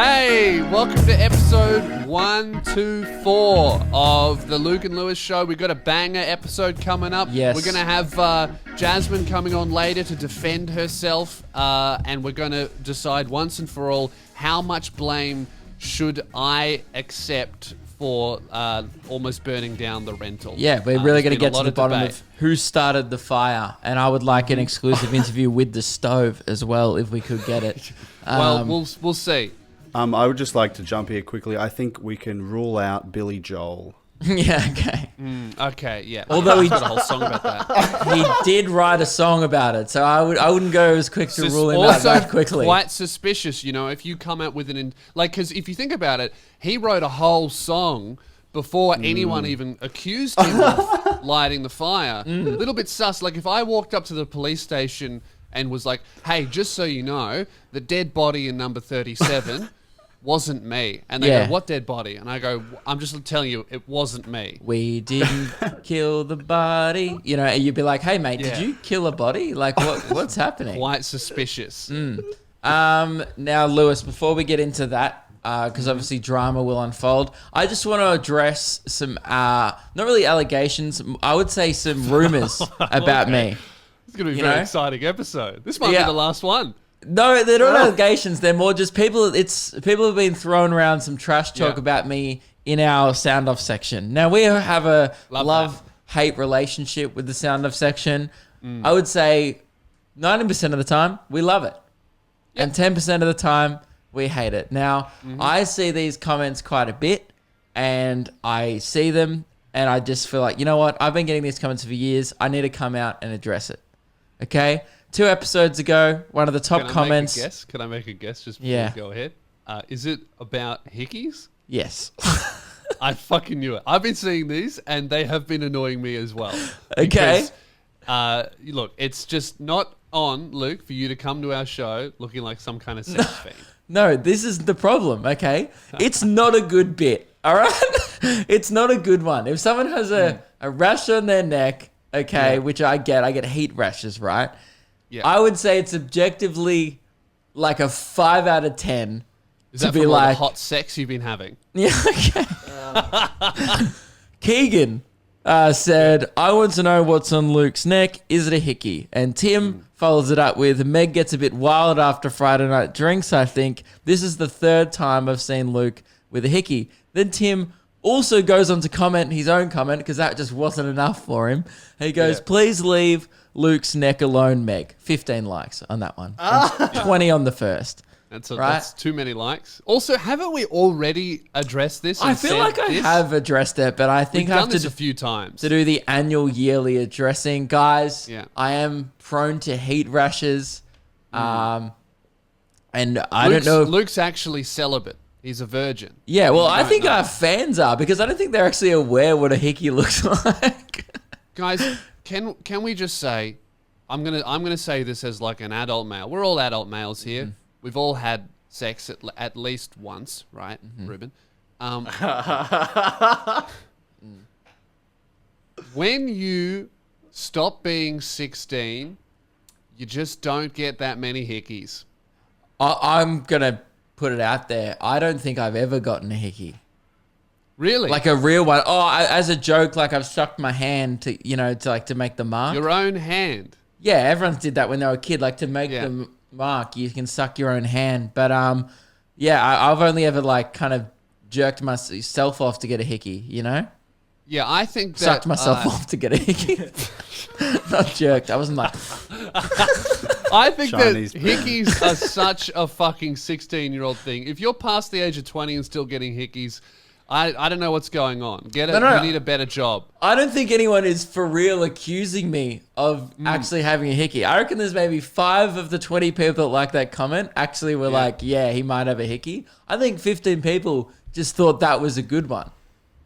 Hey, welcome to episode 124 of the Luke and Lewis Show. We've got a banger episode coming up. Yes. We're going to have Jasmine coming on later to defend herself, and we're going to decide once and for all how much blame should I accept for almost burning down the rental. Yeah, we're really going to get to the bottom debate. of who started the fire, and I would like an exclusive interview with the stove as well, if we could get it. Well, we'll see. I would just like to jump here quickly. I think we can rule out Billy Joel. Yeah, okay. Okay, yeah. Although he got a whole song about that. He did write a song about it, so I wouldn't go as quick to rule him out also that quickly. quite suspicious, you know, if you come out with because if you think about it, he wrote a whole song before anyone even accused him of lighting the fire. A little bit sus. Like if I walked up to the police station and was like, "Hey, just so you know, the dead body in number 37 wasn't me," and they Yeah. go, "What dead body?" And I go, "I'm just telling you, it wasn't me." We didn't kill the body. You know, and you'd be like, hey, mate, Yeah. did you kill a body? Like, what's happening? Quite suspicious. Now, Lewis, before we get into that, because obviously drama will unfold, I just want to address some, not really allegations, I would say some rumors about me. It's going to be You a very know? exciting episode. This might Yeah. be the last one. No, they're not allegations. They're more just people. People have been throwing around some trash talk Yeah. about me in our sound off section. Now we have a Love love-hate relationship with the sound off section. I would say 90% of the time we love it, and 10% of the time we hate it. Now I see these comments quite a bit, and I see them, and I just feel like, you know what? I've been getting these comments for years. I need to come out and address it. Okay. 2 episodes ago, one of the top comments. Can I make a guess just before Yeah. we go ahead? Is it about hickeys? Yes. I fucking knew it. I've been seeing these, and they have been annoying me as well. Okay. Because, look, it's just not on, Luke, for you to come to our show looking like some kind of sex fiend. No, this is the problem, okay? It's not a good bit, all right? It's not a good one. If someone has a rash on their neck, okay, Yeah. which I get heat rashes, right? Yeah. I would say it's objectively like a 5 out of 10 Is to that be from all the like, hot sex you've been having? yeah, okay. Keegan said, I want to know what's on Luke's neck. Is it a hickey? And Tim follows it up with, Meg gets a bit wild after Friday night drinks, I think. This is the 3rd time I've seen Luke with a hickey. Then Tim also goes on to comment his own comment, because that just wasn't enough for him. He goes, Yeah. please leave Luke's neck alone, Meg. 15 likes on that one. And 20 on the first. That's too many likes. Also, haven't we already addressed this? I and feel said like I this? have addressed it, but I think We've I done have this to a few times. to do the annual yearly addressing. Guys, Yeah. I am prone to heat rashes. And I Luke's, don't know. Luke's actually celibate. He's a virgin. Yeah, well, I don't think know. our fans are, because I don't think they're actually aware what a hickey looks like. Guys, can we just say, I'm gonna say this as like an adult male. We're all adult males here. We've all had sex at least once, right, Ruben? When you stop being 16, you just don't get that many hickeys. I'm going to put it out there. I don't think I've ever gotten a hickey. Really? Like a real one. Oh, as a joke, like I've sucked my hand to, to make the mark. your own hand. Yeah, everyone did that when they were a kid. Like to make Yeah. the mark, you can suck your own hand. But yeah, I've only ever like kind of jerked myself off to get a hickey. You know, Yeah, I think that sucked myself off to get a hickey. Not jerked. I wasn't like. I think Chinese that hickeys are such a fucking 16-year-old thing. If you're past the age of 20 and still getting hickeys, I don't know what's going on. Get it? No. You need a better job. I don't think anyone is for real accusing me of actually having a hickey. I reckon there's maybe 5 of the 20 people that like that comment actually were like, yeah, he might have a hickey. I think 15 people just thought that was a good one.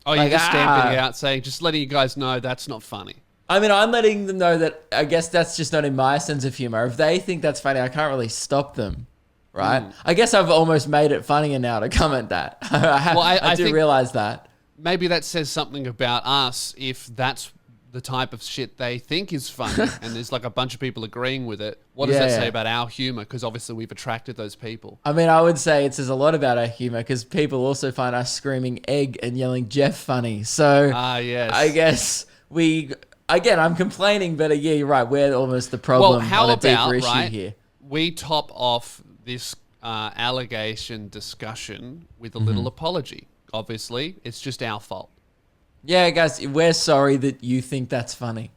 Oh, you're Like, just stamping it out, saying, just letting you guys know that's not funny. I mean, I'm letting them know that I guess that's just not in my sense of humor. If they think that's funny, I can't really stop them, right? I guess I've almost made it funnier now to comment that. I I do think- realize that. Maybe that says something about us if that's the type of shit they think is funny, and there's like a bunch of people agreeing with it, what does that Yeah. say about our humor? Because obviously we've attracted those people. I mean, I would say it says a lot about our humor because people also find us screaming egg and yelling Jeff funny. So Ah, yes. I guess again, I'm complaining, but yeah, you're right. We're almost the problem Well, how on a about, deeper issue right, here. we top off this allegation discussion with a Mm-hmm. little apology. Obviously, it's just our fault. Yeah, guys, we're sorry that you think that's funny.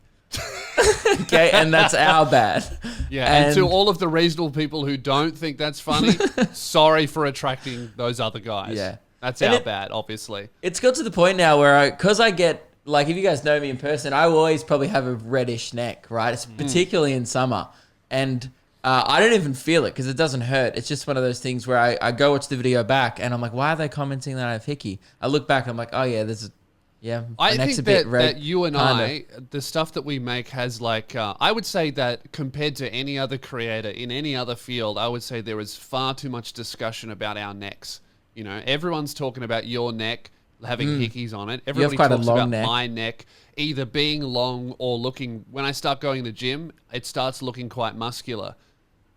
Okay, and that's our bad. Yeah, and to all of the reasonable people who don't think that's funny, sorry for attracting those other guys. Yeah. That's And our it- bad, obviously. It's got to the point now where because I get, like, if you guys know me in person, I always probably have a reddish neck, right? It's particularly in summer. And I don't even feel it because it doesn't hurt. It's just one of those things where I go watch the video back and I'm like, why are they commenting that I have hickey? I look back and I'm like, oh yeah, my I neck's think a bit that, red. that you and kinda. the stuff that we make has like, I would say that compared to any other creator in any other field, I would say there is far too much discussion about our necks. You know, everyone's talking about your neck having hickeys on it. Everybody quite a talks long about neck. my neck either being long or looking, when I start going to the gym, it starts looking quite muscular.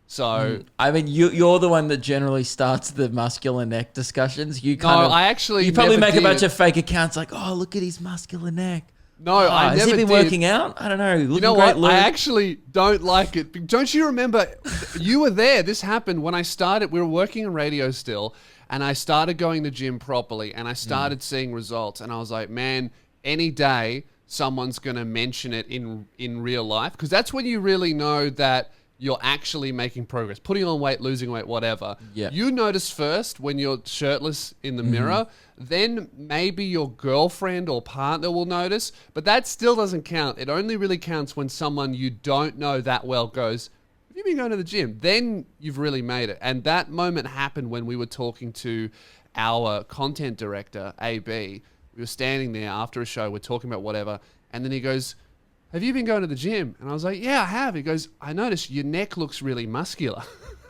So, I mean, you're the one that generally starts the muscular neck discussions. You no, kind of, I actually you probably never make a bunch did. of fake accounts like, oh, look at his muscular neck. No, I Has never he been did. working out? I don't know. Looking You know great, what? Luke. I actually don't like it. Don't you remember? You were there. This happened when I started. We were working in radio still, and I started going to the gym properly, and I started seeing results. And I was like, man, any day someone's going to mention it in real life, because that's when you really know that you're actually making progress, putting on weight, losing weight, whatever. Yeah. You notice first when you're shirtless in the mirror, then maybe your girlfriend or partner will notice, but that still doesn't count. It only really counts when someone you don't know that well goes, have you been going to the gym? Then you've really made it. And that moment happened when we were talking to our content director, AB. We were standing there after a show, we're talking about whatever, and then he goes, have you been going to the gym? And I was like, yeah, I have. He goes, I noticed your neck looks really muscular.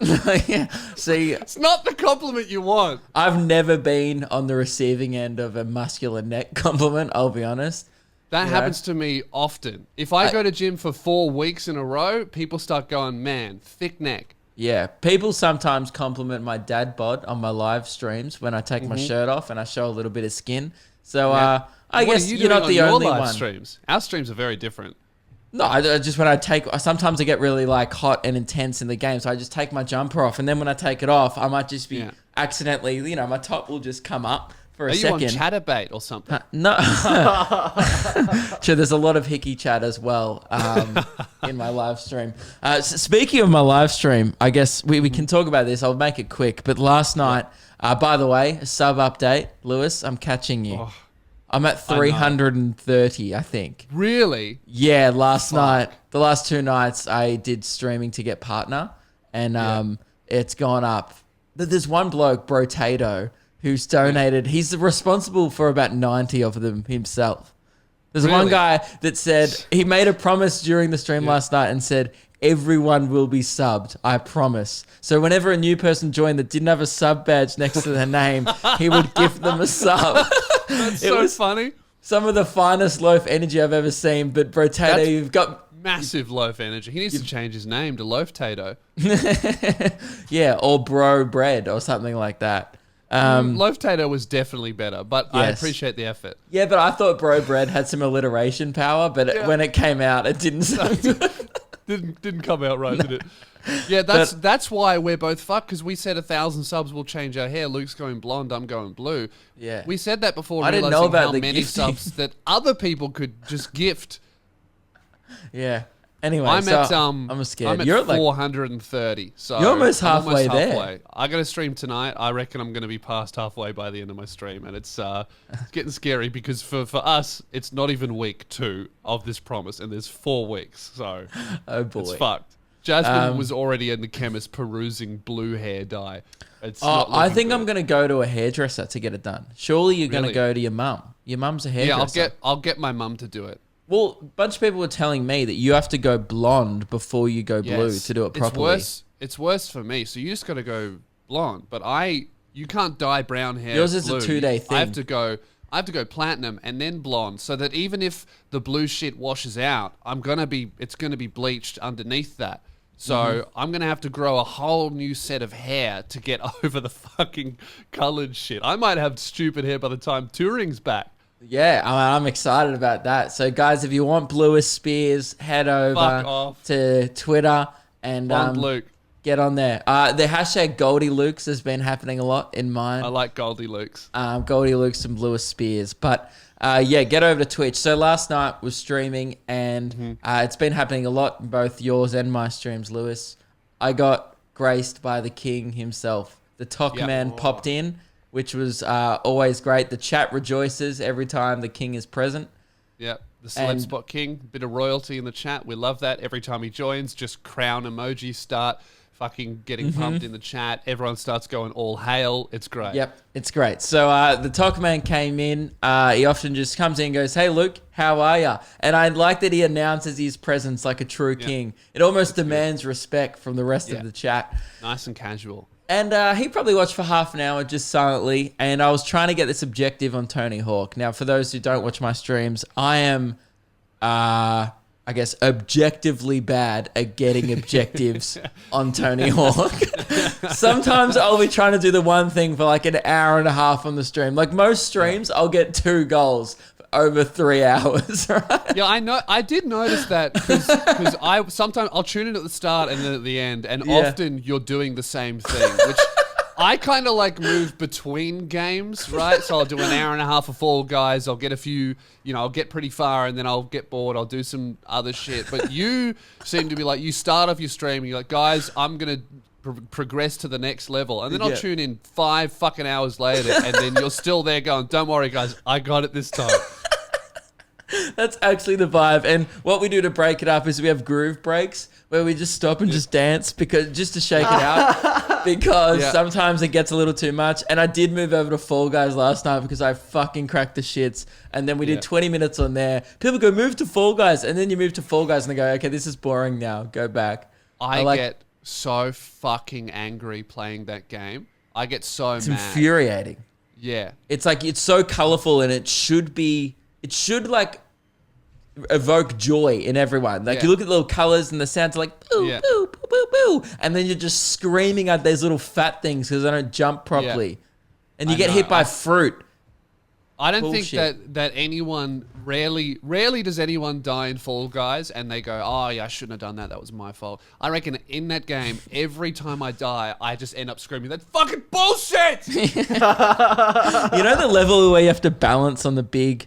Yeah. See, It's not the compliment you want. I've never been on the receiving end of a muscular neck compliment, I'll be honest. That Yeah. happens to me often. If I go to gym for 4 weeks in a row, people start going, man, thick neck. Yeah. People sometimes compliment my dad bod on my live streams when I take my shirt off and I show a little bit of skin. So I What guess are you you're doing not on the your only live one. streams? Our streams are very different. No, I just when sometimes I get really like hot and intense in the game, so I just take my jumper off, and then when I take it off, I might just be Yeah. accidentally, my top will just come up for a Are you on second. Chatterbait or something? No, sure. There's a lot of hickey chat as well in my live stream. Speaking of my live stream, I guess we can talk about this. I'll make it quick. But last night, by the way, a sub update, Lewis, I'm catching you. Oh, I'm at 330, I think. really? Yeah, last night, the last 2 nights, I did streaming to get partner, and it's gone up. There's one bloke, Brotato, who's donated. He's responsible for about 90 of them himself. There's one Really? guy that said he made a promise during the stream last night and said, everyone will be subbed, I promise. So whenever a new person joined that didn't have a sub badge next to their name, he would give them a sub. That's It so was- funny. Some of the finest loaf energy I've ever seen, but Brotato, That's- you've got... Massive loaf energy. He needs to change his name to Loaf Tato. Yeah, or bro bread or something like that. Loaf Tato was definitely better, but I Yes. appreciate the effort. Yeah, but I thought bro bread had some alliteration power, but when it came out, it didn't sound good. Didn't come out right, did it? Yeah, that's why we're both fucked, because we said 1,000 subs will change our hair. Luke's going blonde, I'm going blue. Yeah. We said that before I didn't realizing know about how the many gifting. subs that other people could just gift. Yeah. Anyway, I'm so at I'm scared. I'm at You're at 430. So You're almost I'm halfway there. I got to stream tonight. I reckon I'm going to be past halfway by the end of my stream, and it's getting scary because for us it's not even week 2 of this promise, and there's 4 weeks. So oh boy. it's fucked. Jasmine was already in the chemist perusing blue hair dye. It's Oh, not I looking think good. I'm going to go to a hairdresser to get it done. Surely you're going to Really? go to your mum. Your mum's a hairdresser. Yeah, I'll get my mum to do it. Well, a bunch of people were telling me that you have to go blonde before you go blue Yes. to do it properly. It's worse for me. So you just got to go blonde, but you can't dye brown hair. Yours is a blue. 2-day I have thing. to go. I have to go platinum and then blonde, so that even if the blue shit washes out, it's gonna be bleached underneath that. So I'm gonna have to grow a whole new set of hair to get over the fucking colored shit. I might have stupid hair by the time touring's back. Yeah, I'm excited about that. So, guys, if you want bluest spears, head Fuck over off. to Twitter and Blonde Luke. get on there. The hashtag Goldie Lukes has been happening a lot in mine. I like Goldie Lukes. Goldie Lukes and bluest spears. But yeah, get over to Twitch. So last night was streaming, and it's been happening a lot in both yours and my streams, Lewis. I got graced by the king himself. The Talk Yep. Man popped in, which was always great. The chat rejoices every time the king is present. Yep. The Celeb And- Spot King, bit of royalty in the chat. We love that. Every time he joins, just crown emojis start fucking getting pumped in the chat. Everyone starts going all hail. It's great. Yep, it's great. So the Talk Man came in. He often just comes in and goes, "Hey, Luke, how are ya?" And I like that he announces his presence like a true king. It almost demands respect from the rest of the chat. Nice and casual. And he probably watched for half an hour just silently. And I was trying to get this objective on Tony Hawk. Now, for those who don't watch my streams, I am, I guess, objectively bad at getting objectives on Tony Hawk. Sometimes I'll be trying to do the one thing for like an hour and a half on the stream. Like most streams, I'll get 2 goals for over 3 hours, right? Yeah, I know. I did notice that because sometimes I'll tune in at the start and then at the end, and Yeah. often you're doing the same thing, which I kind of like move between games, right? So I'll do an hour and a half of Fall Guys. I'll get a few, I'll get pretty far, and then I'll get bored. I'll do some other shit. But you seem to be like, you start off your stream, and you're like, guys, I'm gonna progress to the next level, and then I'll Yeah. tune in 5 fucking hours later, and then you're still there going, don't worry, guys, I got it this time. That's actually the vibe. And what we do to break it up is we have groove breaks where we just stop and just dance just to shake it out because Yeah. sometimes it gets a little too much. And I did move over to Fall Guys last night because I fucking cracked the shits. And then we did Yeah. 20 minutes on there. People go, move to Fall Guys. And then you move to Fall Guys and they go, okay, this is boring now. Go back. I like- get so fucking angry playing that game. I get so It's mad. infuriating. Yeah. It's like, it's so colorful and it should like evoke joy in everyone. Like Yeah. you look at the little colors and the sounds are like boo, Yeah. boo, boo, boo, boo. And then you're just screaming at these little fat things because they don't jump properly. And you I get know. hit by fruit. I don't Bullshit. think that anyone rarely does anyone die in Fall Guys and they go, oh yeah, I shouldn't have done that. That was my fault. I reckon in that game, every time I die, I just end up screaming, that fucking bullshit! You know the level where you have to balance on the big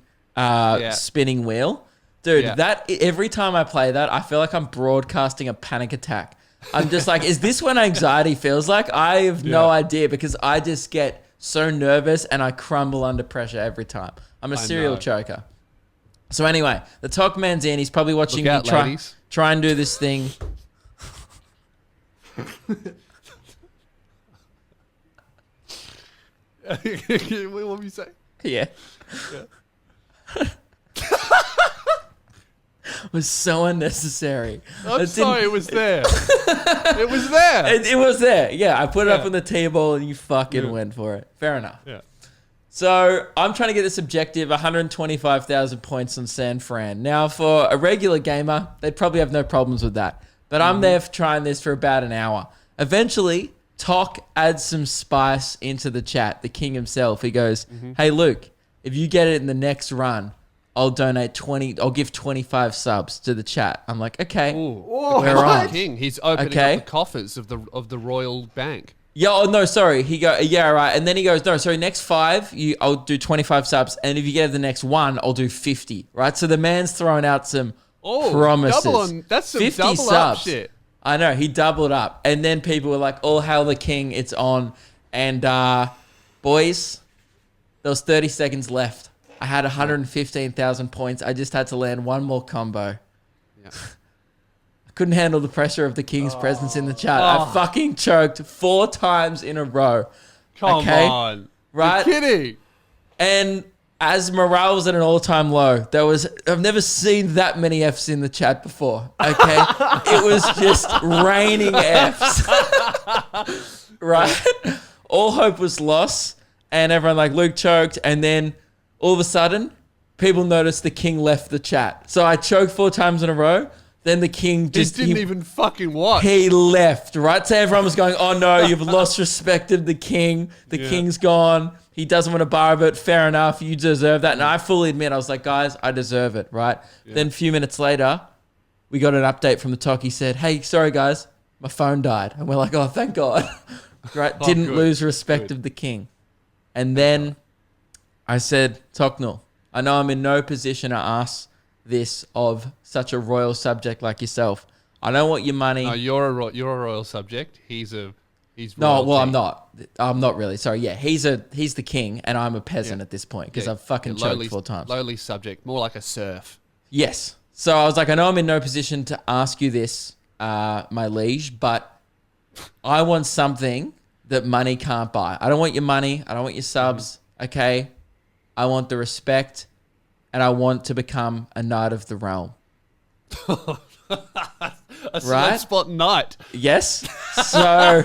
spinning wheel? Dude, Yeah. that every time I play that, I feel like I'm broadcasting a panic attack. I'm just like, is this what anxiety feels like? I have no Yeah. idea because I just get so nervous and I crumble under pressure every time. I'm a serial know. choker. So anyway, the Talk Man's in. He's probably watching Look out, me try ladies. and do this thing. What were you say? Yeah. Was so unnecessary. I'm It sorry, didn't- it was there. It was there. It was there. Yeah, I put it up Yeah. on the table and you fucking Yeah. went for it. Fair enough. Yeah. So I'm trying to get this objective, 125,000 points on San Fran. Now, for a regular gamer, they'd probably have no problems with that. But I'm there for trying this for about an hour. Eventually, Tok adds some spice into the chat, the king himself. He goes, hey, Luke, if you get it in the next run, I'll give 25 subs to the chat. I'm like, okay. Ooh, We're the on. king. He's opening Okay. up the coffers of the royal bank. Yeah, oh no, sorry. He go, yeah, right. And then he goes, no, sorry, next 5, I'll do 25 subs. And if you get the next 1, I'll do 50. Right? So the man's throwing out some promises. double on. That's some double up shit. I know, he doubled up. And then people were like, oh, hail the king, it's on. And boys, there was 30 seconds left. I had 115,000 points. I just had to land one more combo. Yeah. Couldn't handle the pressure of the king's presence in the chat. I fucking choked 4 times in a row. Come Okay. on. Right? You're kidding. And as morale was at an all-time low, I've never seen that many Fs in the chat before. Okay? It was just raining Fs. Right? All hope was lost. And everyone like, Luke choked. And then All of a sudden, people noticed the king left the chat. So I choked 4 times in a row. Then the king just didn't even fucking watch. He left, right? So everyone was going, oh no, you've lost respect of the king. The king's gone. He doesn't want to borrow it. Fair enough. You deserve that. And I fully admit, I was like, guys, I deserve it, right? Yeah. Then a few minutes later, we got an update from the talk. He said, hey, sorry guys, my phone died. And we're like, oh, thank God. Right? Didn't good. lose respect of the king. And then I said, Toknul, I know I'm in no position to ask this of such a royal subject like yourself. I don't want your money. No, you're a royal subject. He's no, royalty. well, I'm not really. Sorry, yeah, he's the king, and I'm a peasant at this point because I've fucking choked 4 times. Lowly subject, more like a serf. Yes. So I was like, I know I'm in no position to ask you this, my liege, but I want something that money can't buy. I don't want your money. I don't want your subs. Okay, I want the respect. And I want to become a knight of the realm. A right? spot knight. Yes. So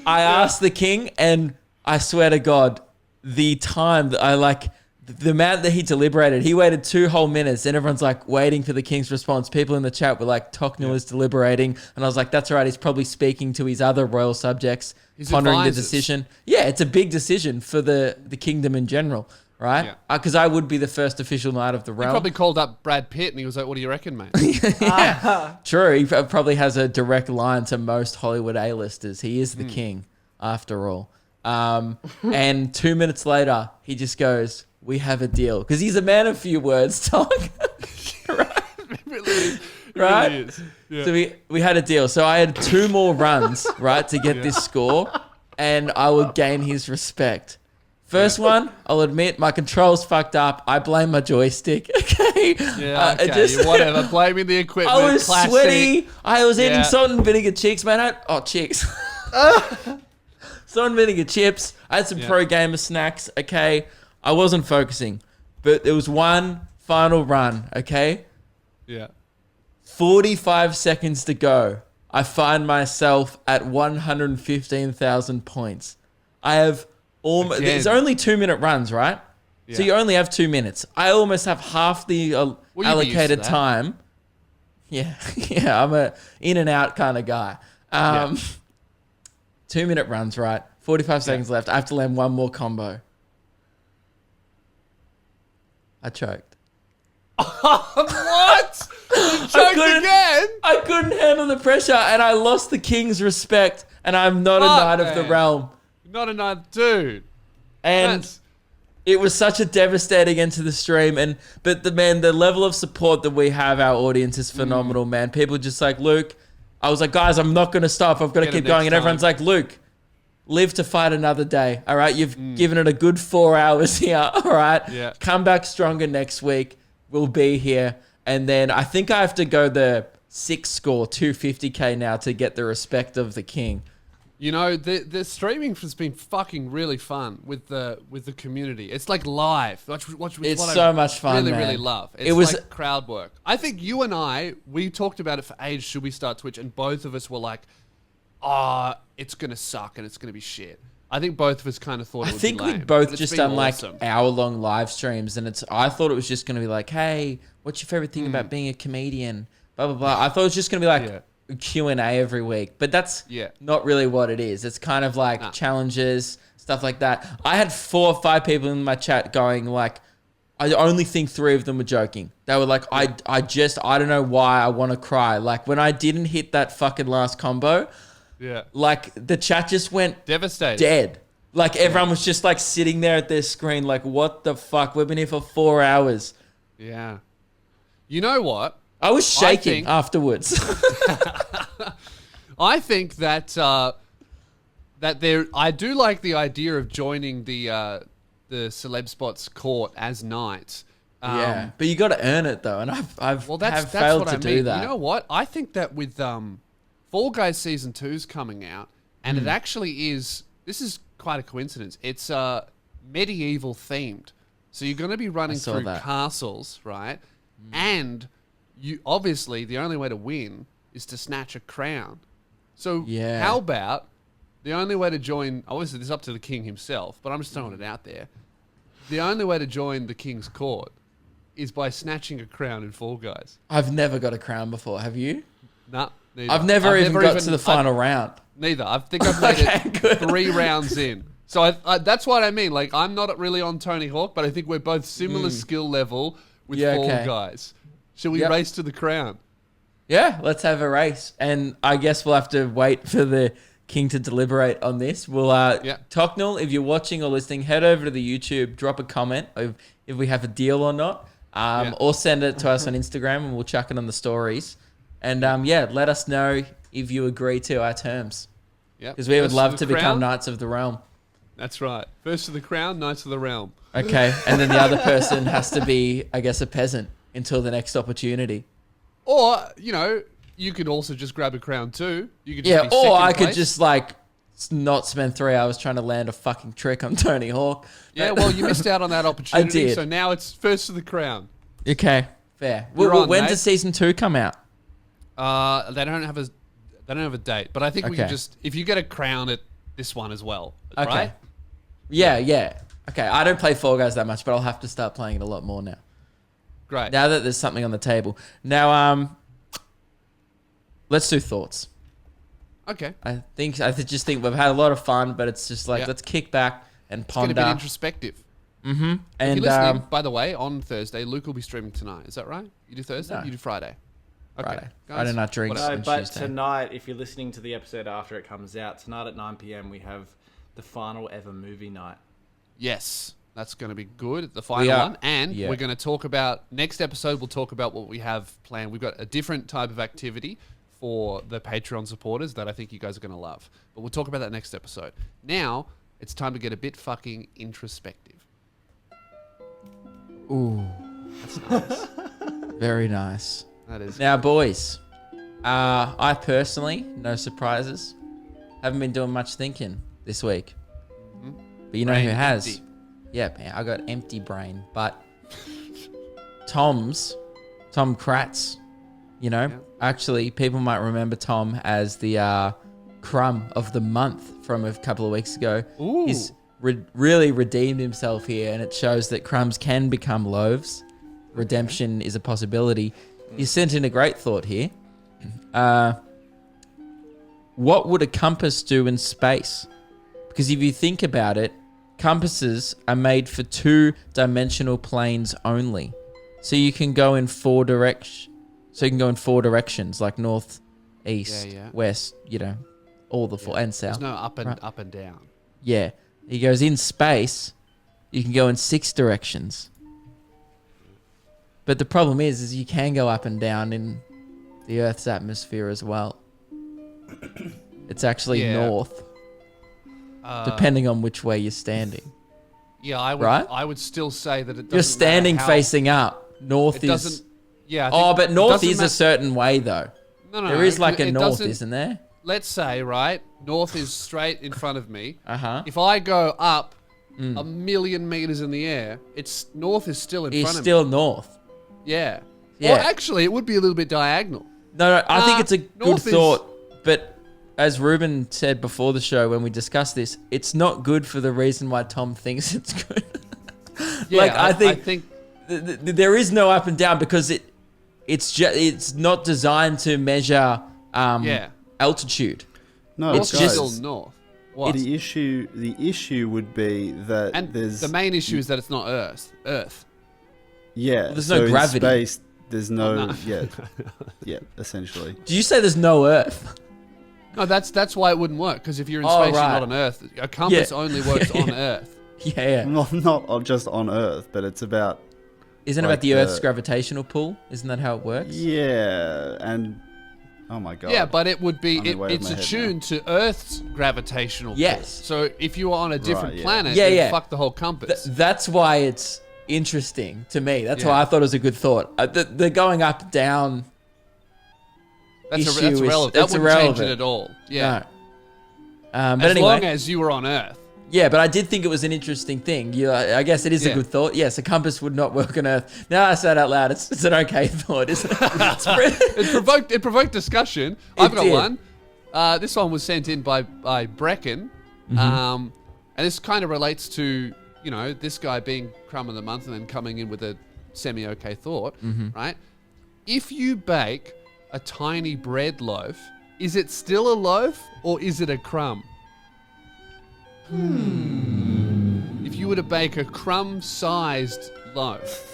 I asked the king, and I swear to God, the time that the amount that he deliberated, he waited 2 whole minutes, and everyone's like waiting for the king's response. People in the chat were like, Toknul is deliberating. And I was like, that's all right. He's probably speaking to his other royal subjects, pondering the decision. Yeah, it's a big decision for the kingdom in general. Right? Because I would be the first official knight of the realm. He probably called up Brad Pitt and he was like, what do you reckon, mate? True. He probably has a direct line to most Hollywood A-listers. He is the king, after all. And 2 minutes later, he just goes, we have a deal. Because he's a man of few words, Tom. Right? Right? Really is. Yeah. So we had a deal. So I had 2 more runs, right, to get this score. And I would gain his respect. First one, I'll admit, my controls fucked up. I blame my joystick. Okay. Yeah. Okay. Whatever. Blaming the equipment. I was classic. sweaty. I was eating salt and vinegar chicks, man. Chicks. Salt and vinegar chips. I had some pro gamer snacks. Okay. I wasn't focusing, but there was one final run. Okay. Yeah. 45 seconds to go. I find myself at 115,000 points. I have. There's only 2-minute runs, right? Yeah. So you only have 2 minutes. I almost have half the allocated time. Yeah, yeah, I'm a in and out kind of guy. 2-minute runs, right? 45 seconds left. I have to land one more combo. I choked. What? You choked again? I couldn't handle the pressure, and I lost the king's respect, and I'm not a knight of the realm. Not a knight, dude. And it was such a devastating end to the stream. But the level of support that we have, our audience is phenomenal, man. People just like, Luke, I was like, guys, I'm not going to stop. I've got to keep going. And everyone's like, Luke, live to fight another day. All right. You've given it a good 4 hours here. All right. Yeah. Come back stronger next week. We'll be here. And then I think I have to go the 6 score, 250K now to get the respect of the king. You know, the streaming has been fucking really fun with the community. It's like live. It's so much fun, really, man. really love. It was like crowd work. I think you and I, we talked about it for ages. Should we start Twitch? And both of us were like, it's going to suck and it's going to be shit. I think both of us kind of thought it would be lame. I think we both just done awesome. Like hour-long live streams. And I thought it was just going to be like, hey, what's your favorite thing about being a comedian? Blah, blah, blah. I thought it was just going to be like... Q&A every week, but that's not really what it is. It's kind of like challenges, stuff like that. I had 4 or 5 people in my chat going like, I only think 3 of them were joking. They were like, I don't know why I want to cry. Like when I didn't hit that fucking last combo, like the chat just went devastated, dead. Like everyone was just like sitting there at their screen like, what the fuck? We've been here for 4 hours. Yeah. You know what? I was shaking afterwards. I think that I do like the idea of joining the Celeb Spots court as knight. But you got to earn it though, and I've that's failed what to I do mean. that. You know what? I think that with Fall Guys Season 2's coming out, and it actually is. This is quite a coincidence. It's medieval themed, so you're going to be running through castles, right? And you obviously the only way to win is to snatch a crown. So how about the only way to join? Obviously, this is up to the king himself, but I'm just throwing it out there. the only way to join the King's Court is by snatching a crown in Fall Guys. I've never got a crown before. Have you? Nah, neither. I've never even got to the final round. Neither. I think I've made Okay, it good. 3 rounds in. So that's what I mean. Like, I'm not really on Tony Hawk, but I think we're both similar skill level with Yeah, Fall okay. Guys. Shall we Yep. race to the crown? Yeah, let's have a race. And I guess we'll have to wait for the King to deliberate on this. We'll, Yeah. Tocknell, if you're watching or listening, head over to the YouTube, drop a comment if we have a deal or not. Yeah. Or send it to us on Instagram and we'll chuck it on the stories. And yeah, let us know if you agree to our terms. Yeah. Because we would love to become Knights of the Realm. That's right. First to the crown, Knights of the Realm. Okay, and then the other person has to be, I guess, a peasant until the next opportunity. Or, you know, you could also just grab a crown too. You could just Yeah, be or second I could place. just not spend 3 hours trying to land a fucking trick on Tony Hawk. Yeah, well, you missed out on that opportunity. did. So now it's first to the crown. Okay, fair. You're on, When mate. does season 2 come out? They don't have a date, but I think we Okay. can just, if you get a crown at this one as well, Okay. right? Yeah. Okay, I don't play Fall Guys that much, but I'll have to start playing it a lot more now. Great. Now that there's something on the table. Now, let's do thoughts. Okay. I just think we've had a lot of fun, but it's just like, Yeah. let's kick back and It's going to be ponder. introspective. Mm-hmm. If And you're listening, by the way, on Thursday, Luke will be streaming tonight. Is that right? You do Thursday? No. You do Friday? Okay. Friday. Guys, Friday night drinks. whatever. No, on but Tuesday. tonight, if you're listening to the episode after it comes out, tonight at 9 p.m. we have the final ever movie night. Yes. That's going to be good, the We final are- one. And yeah. we're going to talk about, next episode, we'll talk about what we have planned. We've got a different type of activity for the Patreon supporters that I think you guys are going to love. But we'll talk about that next episode. Now, it's time to get a bit fucking introspective. Ooh, That's nice. very nice. That is. Now, boys, I personally, no surprises, haven't been doing much thinking this week. But you know Brain who has? empty. Yeah, man, I got empty brain. But Tom Kratz, you know, Yeah. actually, people might remember Tom as the crumb of the month from a couple of weeks ago. Ooh. He's really redeemed himself here, and it shows that crumbs can become loaves. Redemption is a possibility. He sent in a great thought here. What would a compass do in space? Because if you think about it, compasses are made for 2-dimensional planes only. So you can go in 4 directions. So you can go in 4 directions, like north, east, Yeah. west, you know, all the 4 and There's south. no up and Right. up and down. Yeah. He goes in space, you can go in 6 directions. But the problem is you can go up and down in the Earth's atmosphere as well. It's actually Yeah. north, Uh, depending on which way you're standing. Yeah, I would. Right? I would still say that it. Doesn't You're standing matter how- facing up. North It is. doesn't. Yeah. I Oh, think but it north doesn't is a certain way though. No, There is like a it north, doesn't- isn't there? Let's say right, north is straight in front of me. Uh huh. If I go up Mm. a million meters in the air, it's north is still in It's front of still north. me. Yeah. Yeah. Or actually, it would be a little bit diagonal. No, I think it's a good north is- thought, but as Ruben said before the show when we discussed this, it's not good for the reason why Tom thinks it's good. Yeah, Like, I think- think There is no up and down because it's not designed to measure Yeah. altitude. No, It's north is guys, still just- north. What? the issue would be that And there's the main issue is that it's not Earth. yeah. there's so no in gravity. space, there's no no. yeah, essentially. Did you say there's no Earth? No, that's why it wouldn't work. Because if you're in Oh, space, right. you're not on Earth. A compass Yeah. only works on Earth. Yeah. Not just on Earth, but it's about Isn't it Like about the Earth's the- gravitational pull? Isn't that how it works? yeah, and oh my god. Yeah, but it would be I'm way it's over my head attuned to Earth's gravitational pull. Yes. So if you were on a different Right, yeah. planet, Yeah, it'd yeah. fuck the whole compass. That's why it's interesting to me. That's Yeah. why I thought it was a good thought. The going up down. that's issue that's is- irrelevant. That it's wouldn't change irrelevant. it at all. Yeah. No. But As anyway, long as you were on Earth. yeah, but I did think it was an interesting thing. I guess it is a Yeah. good thought. Yes, a compass would not work on Earth. Now I said it out loud. It's an okay thought, isn't it? It's pretty- It provoked discussion. I've got did. one. This one was sent in by Brecken. Mm-hmm. And this kind of relates to you know, this guy being crumb of the month and then coming in with a semi-okay thought, right? If you bake a tiny bread loaf, is it still a loaf or is it a crumb? If you were to bake a crumb-sized loaf.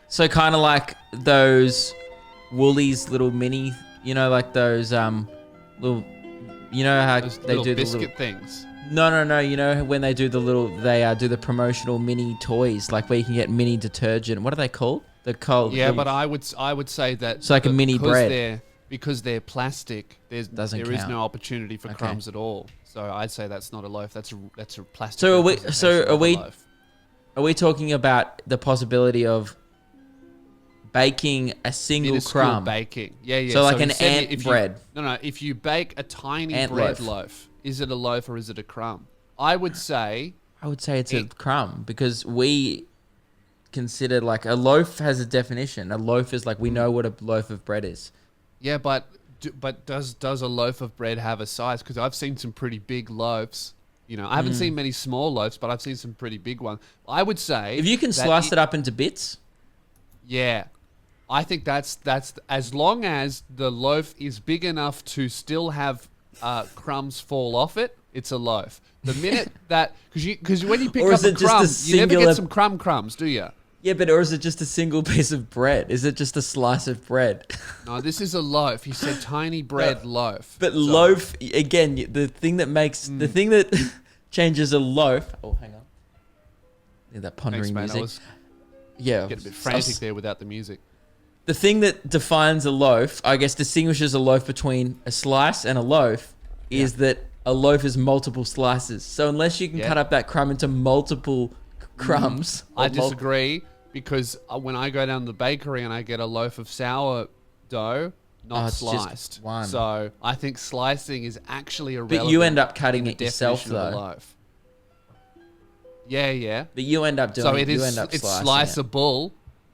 So kind of like those Woolies little mini, you know, like those little, you know how Those they little do the biscuit little. things. No. You know when they do the little, they do the promotional mini toys, like where you can get mini detergent. What are they called? The cold. Yeah, but I would say that It's like a mini bread. Because they're plastic. There is count. no opportunity for Okay. crumbs at all. So I'd say that's not a loaf. That's a plastic. So are we- representation so of are a we- loaf. Are we talking about the possibility of baking a single Minuscule crumb? baking? Yeah. So like he an said ant if bread. No. If you bake a tiny Ant bread loaf. loaf, is it a loaf or is it a crumb? I would say I would say it's a crumb because we consider like a loaf has a definition. A loaf is like we know what a loaf of bread is. yeah, but does a loaf of bread have a size? Because I've seen some pretty big loaves. You know, I haven't seen many small loaves, but I've seen some pretty big ones. I would say If you can that slice it up into bits, yeah, I think that's as long as the loaf is big enough to still have crumbs fall off it, it's a loaf. The minute that because when you pick Or up is a it just a crumb, you never singular- get some crumbs, do you? yeah, but or is it just a single piece of bread? Is it just a slice of bread? No, this is a loaf. He said tiny bread loaf. But So- loaf again, the thing that makes the thing that changes a loaf. Oh, hang on. Yeah, that pondering Thanks, mate. I music. was Yeah, getting a bit frantic there without the music. The thing that defines a loaf, I guess, distinguishes a loaf between a slice and a loaf, is that a loaf is multiple slices. So unless you can Yeah. cut up that crumb into multiple crumbs, I or disagree because when I go down to the bakery and I get a loaf of sourdough, not it's just sliced. one. So I think slicing is actually irrelevant. But you end up cutting in the it yourself, definition of a though. loaf. Yeah. But you end up doing. So it you is. end up It's slicing it. sliceable,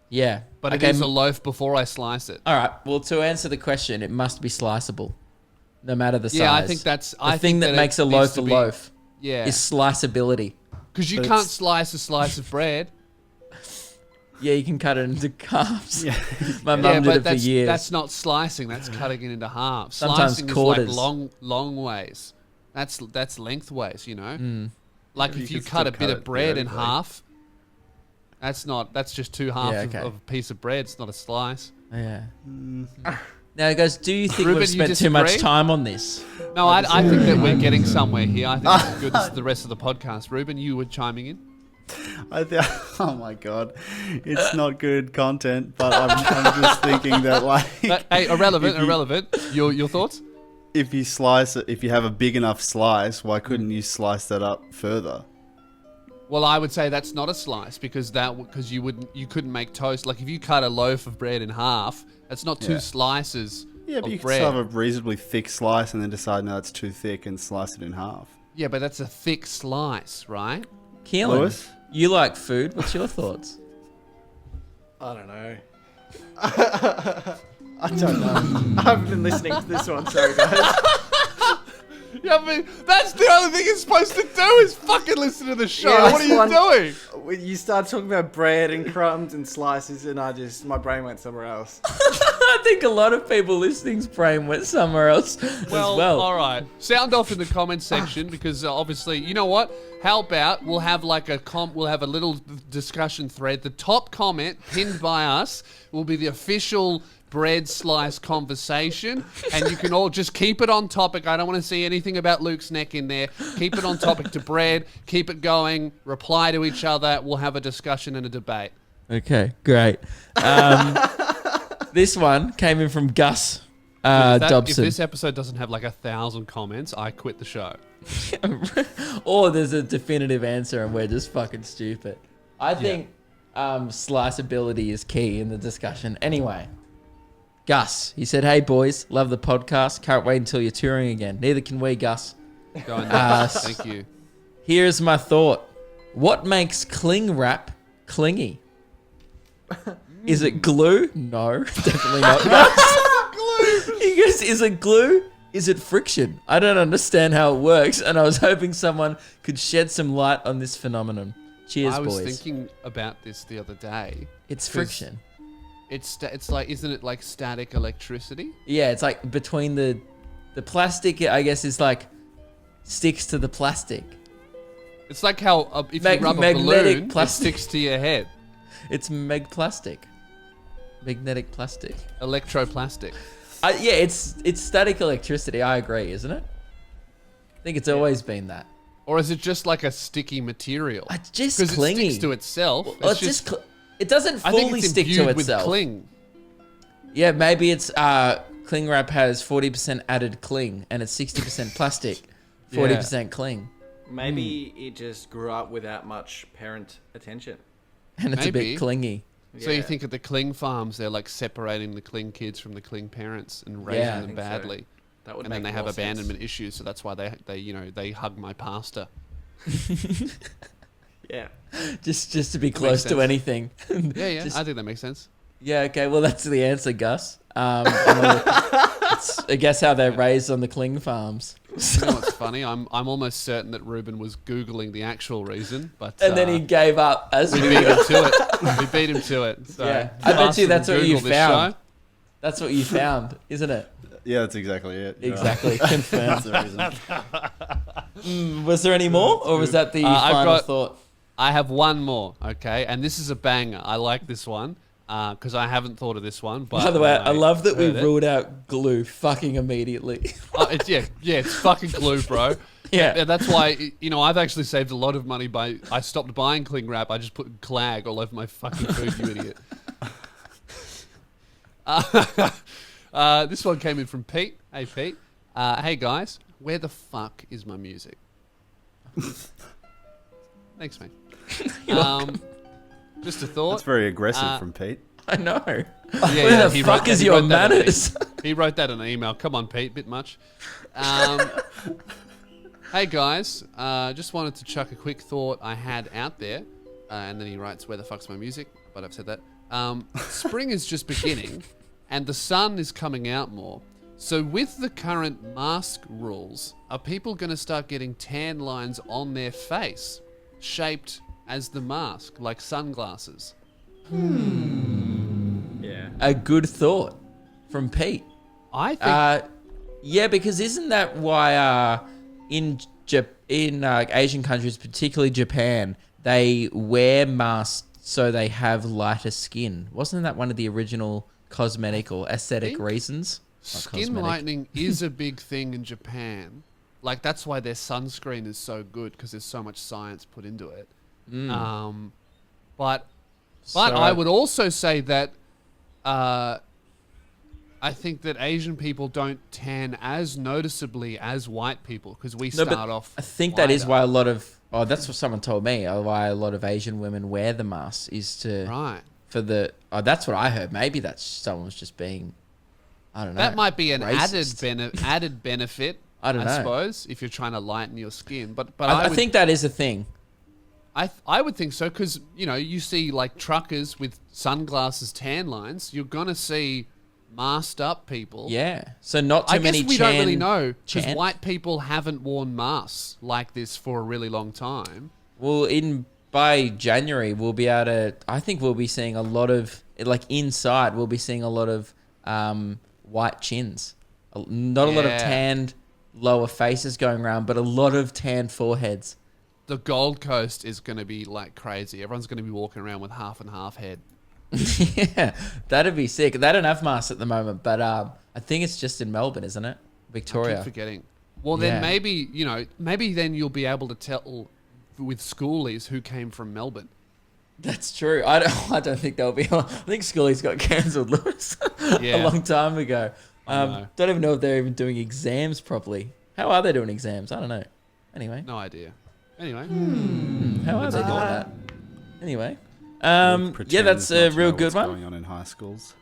Yeah, but okay. it is a loaf before I slice it. All right. Well, to answer the question, it must be sliceable, no matter the size. Yeah, I think that's. the I thing think that it makes a needs loaf to a be- loaf. Yeah, Is sliceability. because you But can't it's- slice a slice of bread. Yeah, you can cut it into halves. Yeah. My Yeah, mum did but it for that's years. that's not slicing. That's cutting it into half. Sometimes Slicing quarters. is like long ways. That's lengthways. You know, Mm. like You if you can cut a still bit cut of it bread in vertically. half, that's just two halves Yeah, okay. of a piece of bread. It's not a slice. Yeah. Now, guys, do you think Ruben, we've you spent too much disagree? time on this? No, I think that we're getting somewhere here. I think it's as good as the rest of the podcast. Ruben, you were chiming in. Oh my god, it's not good content, but I'm just thinking that like Hey, irrelevant. If you- Your thoughts? if you slice it, if you have a big enough slice, why couldn't you slice that up further? Well, I would say that's not a slice because you couldn't make toast. Like if you cut a loaf of bread in half, that's not two Yeah. slices Yeah, but of you could bread. still have a reasonably thick slice and then decide no, it's too thick and slice it in half. Yeah, but that's a thick slice, right? Keelan, Lewis? you like food. What's your thoughts? I don't know. I don't know. I haven't been listening to this one. Sorry, guys. Yeah, I mean, that's the only thing you're supposed to do is fucking listen to the show. Yeah, What are you that's doing? When you started talking about bread and crumbs and slices, and my brain went somewhere else. I think a lot of people listening's brain went somewhere else as well. All right. Sound off in the comments section because obviously, you know what? How about we'll have like we'll have a little discussion thread. The top comment pinned by us will be the official bread slice conversation, and you can all just keep it on topic. I don't want to see anything about Luke's neck in there. Keep it on topic to bread. Keep it going. Reply to each other. We'll have a discussion and a debate. Okay, great. This one came in from Gus If Dobson. this episode doesn't have like 1,000 comments, I quit the show. Or there's a definitive answer and we're just fucking stupid. I think sliceability is key in the discussion. Anyway, Gus, he said, "Hey boys, love the podcast. Can't wait until you're touring again. Neither can we, Gus. Go on. Thank you. Here's my thought. What makes cling wrap clingy? Is it glue? No, definitely not. He goes, is it glue? is it friction? I don't understand how it works, and I was hoping someone could shed some light on this phenomenon. Cheers, I was boys. thinking about this the other day. It's 'cause friction. It's like, isn't it like static electricity? Yeah, it's like between the plastic, I guess, is like sticks to the plastic. It's like how if Mag- you rub a magnetic balloon, it plastic. sticks to your head. It's magnetic plastic. Electroplastic. Yeah, it's static electricity. I agree, isn't it? I think it's always been that. Or is it just like a sticky material? It's just Because it clingy. sticks to itself. Well, it's just it doesn't I think fully it's stick to imbued itself. with cling. Yeah, maybe it's cling wrap has 40% added cling and it's 60% plastic, 40% cling, Maybe it just grew up without much parent attention. and it's a Maybe. bit clingy. So you Yeah. think at the cling farms, they're like separating the cling kids from the cling parents and raising Yeah. I them think so. badly. That would And make then they have more sense. abandonment issues, so that's why they hug my pastor. Yeah. Just to be close to sense. anything. Yeah, Just- I think that makes sense. Yeah, okay, well that's the answer, Gus. It's, I guess how they're raised on the cling farms. You know what's funny? I'm almost certain that Ruben was googling the actual reason, but And then he gave up as we we beat him to it. We beat him to it. So Yeah. I bet faster you that's than what you Google this found. show. That's what you found, isn't it? Yeah, that's exactly it. You're right. Exactly. Confirmed. That's the reason. Was there any more, or was that the I've final got- thought? I have one more, okay? And this is a banger. I like this one because I haven't thought of this one. But By the way, when I love that we heard it- ruled out glue fucking immediately. it's fucking glue, bro. Yeah. And that's why, I've actually saved a lot of money by, I stopped buying cling wrap. I just put clag all over my fucking food, you idiot. This one came in from Pete. Hey, Pete. Hey, guys. Where the fuck is my music? Thanks, mate. Just a thought. That's very aggressive from Pete. I know. Yeah, Where the he fuck wrote- is he your wrote that in an manners? He wrote that in an email. Come on, Pete, bit much. Hey guys, just wanted to chuck a quick thought I had out there, and then he writes, "Where the fuck's my music?" But I've said that. Spring is just beginning, and the sun is coming out more. So with the current mask rules, are people going to start getting tan lines on their face, shaped as the mask, like sunglasses? Yeah. A good thought from Pete. I think. Yeah, because isn't that why in Asian countries, particularly Japan, they wear masks so they have lighter skin? Wasn't that one of the original cosmetic or aesthetic think reasons? Not Skin cosmetic. lightening is a big thing in Japan. Like, that's why their sunscreen is so good, because there's so much science put into it. But So- I would also say that I think that Asian people don't tan as noticeably as white people, because we No, but start off I think that is lighter. why a lot of that's what someone told me. Why a lot of Asian women wear the mask is to Right. for the. That's what I heard. Maybe that's someone's just being. I don't know. That might be an racist. added benefit, I don't know. suppose, if you're trying to lighten your skin. But I would- think that is a thing. I would think so, because you see like truckers with sunglasses, tan lines. You're gonna see masked up people. Yeah. So not too I many. guess we don't really know, because Chan- white people haven't worn masks like this for a really long time. Well, by January we'll be able to. I think we'll be seeing a lot of inside. We'll be seeing a lot of white chins. Not a lot of Yeah. tanned lower faces going around, but a lot of tanned foreheads. The Gold Coast is going to be like crazy. Everyone's going to be walking around with half and half head. Yeah, that'd be sick. They don't have masks at the moment, but I think it's just in Melbourne, isn't it? I Victoria. keep forgetting. Well, then Yeah. maybe then you'll be able to tell with schoolies who came from Melbourne. That's true. I don't think they'll be. I think Schoolie's got cancelled, Lewis, Yeah. a long time ago. I know. Don't even know if they're even doing exams properly. How are they doing exams? I don't know. Anyway, No idea. Anyway, how are they doing that? Anyway, Luke yeah, pretends that's not a to real know good what's one. going on in high schools.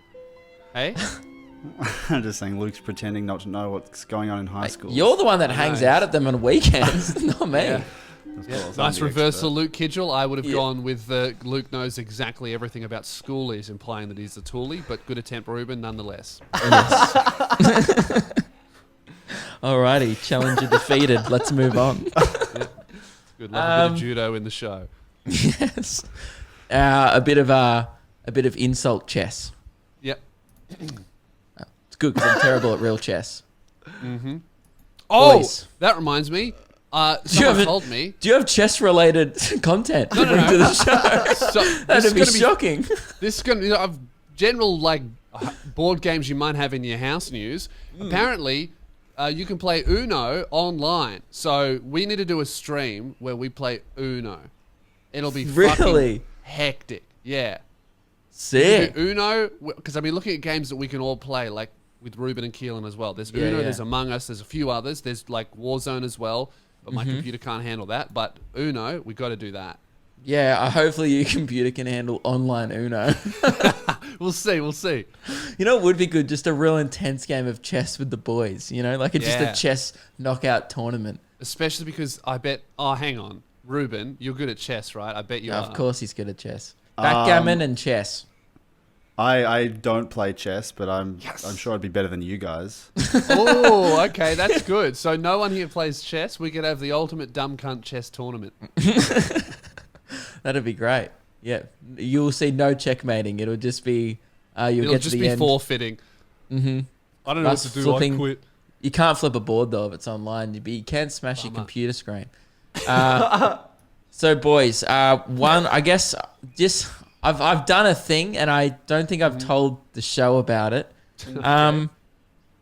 hey, I'm just saying, Luke's pretending not to know what's going on in high schools. You're the one that I hangs know. out at them on weekends, not me. Yeah. Of yeah, course, I'm nice the reversal, expert. Luke Kidgel. I would have Yeah. gone with Luke knows exactly everything about schoolies, implying that he's a toolie, but good attempt, Ruben, nonetheless. Alrighty, challenger defeated. Let's move on. Good luck. A bit of judo in the show. Yes. A bit of insult chess. Yep. It's good because I'm terrible at real chess. Oh, Boys. that reminds me. you Someone have told me. Do you have chess-related content to bring to the show? So, this is That'd be gonna shocking. This is going to have general like board games you might have in your house news. Apparently, you can play Uno online. So we need to do a stream where we play Uno. It'll be Really? fucking hectic. Yeah. Sick. Uno, because I've been looking at games that we can all play, like with Ruben and Keelan as well. There's Uno, yeah. there's Among Us, there's a few others. There's like Warzone as well, but my computer can't handle that. But Uno, we got to do that. Yeah, hopefully your computer can handle online Uno. We'll see. We'll see. You know, it would be good, just a real intense game of chess with the boys, you know, like just Yeah. a chess knockout tournament. Especially because I bet. Oh, hang on, Ruben, you're good at chess, right? I bet you Yeah, are. of course he's good at chess. Backgammon and chess. I don't play chess, but I'm sure I'd be better than you guys. Oh, okay, that's good. So no one here plays chess. We could have the ultimate dumb cunt chess tournament. That'd be great. Yeah, you'll see no checkmating. It'll just be you'll It'll get to just the be end. forfeiting. Mm-hmm. I don't know Us what to do. flipping- I quit. You can't flip a board though if it's online. You can't smash your computer screen. So boys, one I guess just I've done a thing and I don't think I've told the show about it.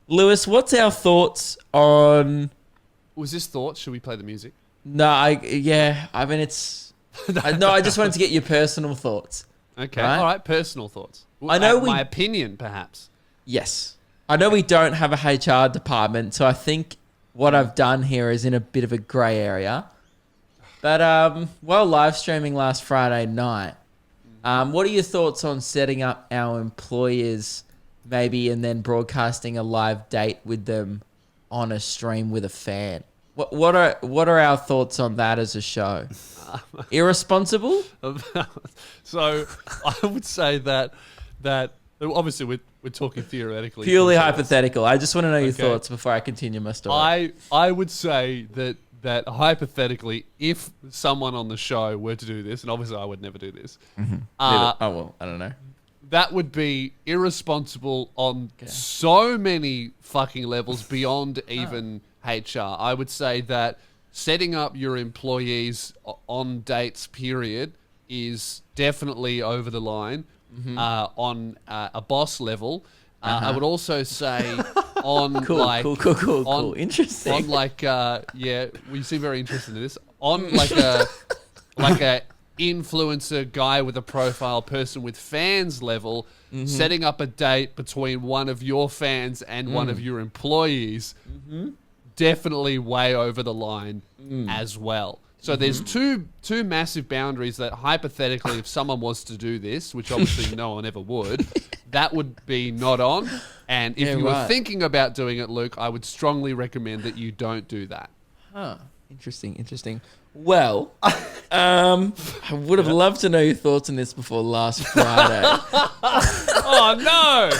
Lewis, what's our thoughts on? Was this thoughts? Should we play the music? No, I mean it's. I just wanted to get your personal thoughts. Okay. Right? All right. Personal thoughts. I know my opinion, perhaps. Yes. I know we don't have a HR department, so I think what I've done here is in a bit of a grey area. But while live streaming last Friday night, what are your thoughts on setting up our employers maybe and then broadcasting a live date with them on a stream with a fan? What are our thoughts on that as a show? Irresponsible? So I would say that obviously we're talking theoretically. Purely for sure. hypothetical. I just want to know your Okay. thoughts before I continue my story. I would say that hypothetically, if someone on the show were to do this, and obviously I would never do this, I don't know. that would be irresponsible on so many fucking levels beyond even HR. I would say that setting up your employees on dates, period, is definitely over the line on a boss level. I would also say on Cool. Interesting. on like we seem very interested in this. On like a influencer guy with a profile, person with fans level, setting up a date between one of your fans and one of your employees, definitely way over the line as well. So there's two massive boundaries that hypothetically, if someone was to do this, which obviously no one ever would, that would be not on. And if you were thinking about doing it, Luke, I would strongly recommend that you don't do that. Huh. Interesting. Well, I would have loved to know your thoughts on this before last Friday. Oh, no!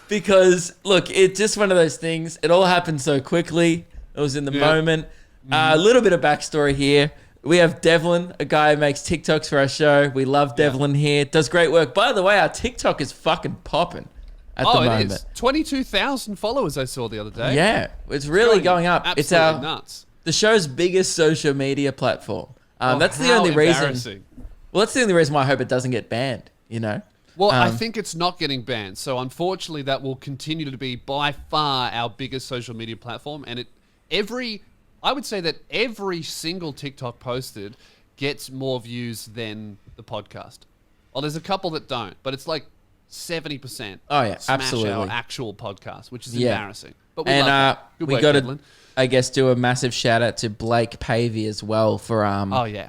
Because, look, it's just one of those things. It all happened so quickly. It was in the moment. A little bit of backstory here. We have Devlin, a guy who makes TikToks for our show. We love Devlin here. Does great work. By the way, our TikTok is fucking popping at the moment. It is. 22,000 followers I saw the other day. Yeah, it's really going up. Absolutely It's our nuts. the show's biggest social media platform. That's the How only reason. embarrassing. Well, that's the only reason why I hope it doesn't get banned. You know. Well, I think it's not getting banned. So unfortunately, that will continue to be by far our biggest social media platform. And I would say that every single TikTok posted gets more views than the podcast. Well, there's a couple that don't, but it's like 70%. Oh, yeah, smash absolutely. our actual podcast, which is Yeah. embarrassing. But we And love that. Good we work, got to, Devlin. I guess, do a massive shout out to Blake Pavey as well for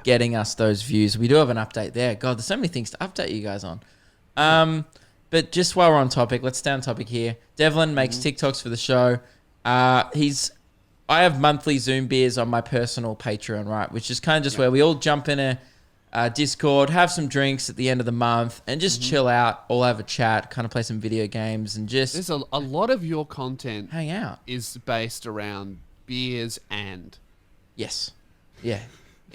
getting us those views. We do have an update there. God, there's so many things to update you guys on. But just while we're on topic, let's stay on topic here. Devlin makes TikToks for the show. I have monthly Zoom beers on my personal Patreon, right? Which is kind of just where we all jump in Discord, have some drinks at the end of the month, and just chill out. All have a chat, kind of play some video games, and just There's a lot of your content hang out. is based around beers and. Yes. Yeah.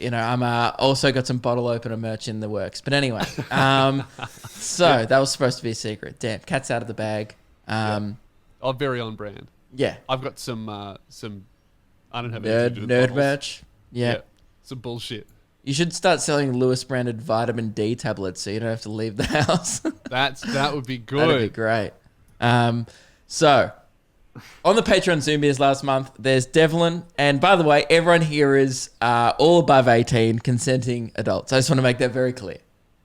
I'm also got some bottle opener merch in the works. But anyway, so that was supposed to be a secret. Damn, cat's out of the bag. Oh, very on brand. Yeah. I've got some. I don't have anything to do with Nerd bottles. merch. Yeah. Some bullshit. You should start selling Lewis branded vitamin D tablets so you don't have to leave the house. That would be good. That'd be great. So, on the Patreon Zoom Beers last month, there's Devlin. And by the way, everyone here is all above 18, consenting adults. I just want to make that very clear.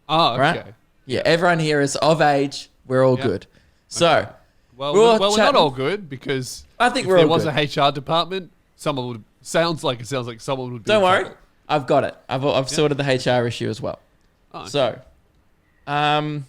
Oh, okay. Right? Yeah, everyone here is of age. We're all Yep. good. So, Well, We're all we're not chatting. all good because I think if we're there all was good. a HR department, someone would. Sounds like someone would be. don't in worry. trouble. I've got it. I've sorted the HR issue as well. Oh, okay. So, I've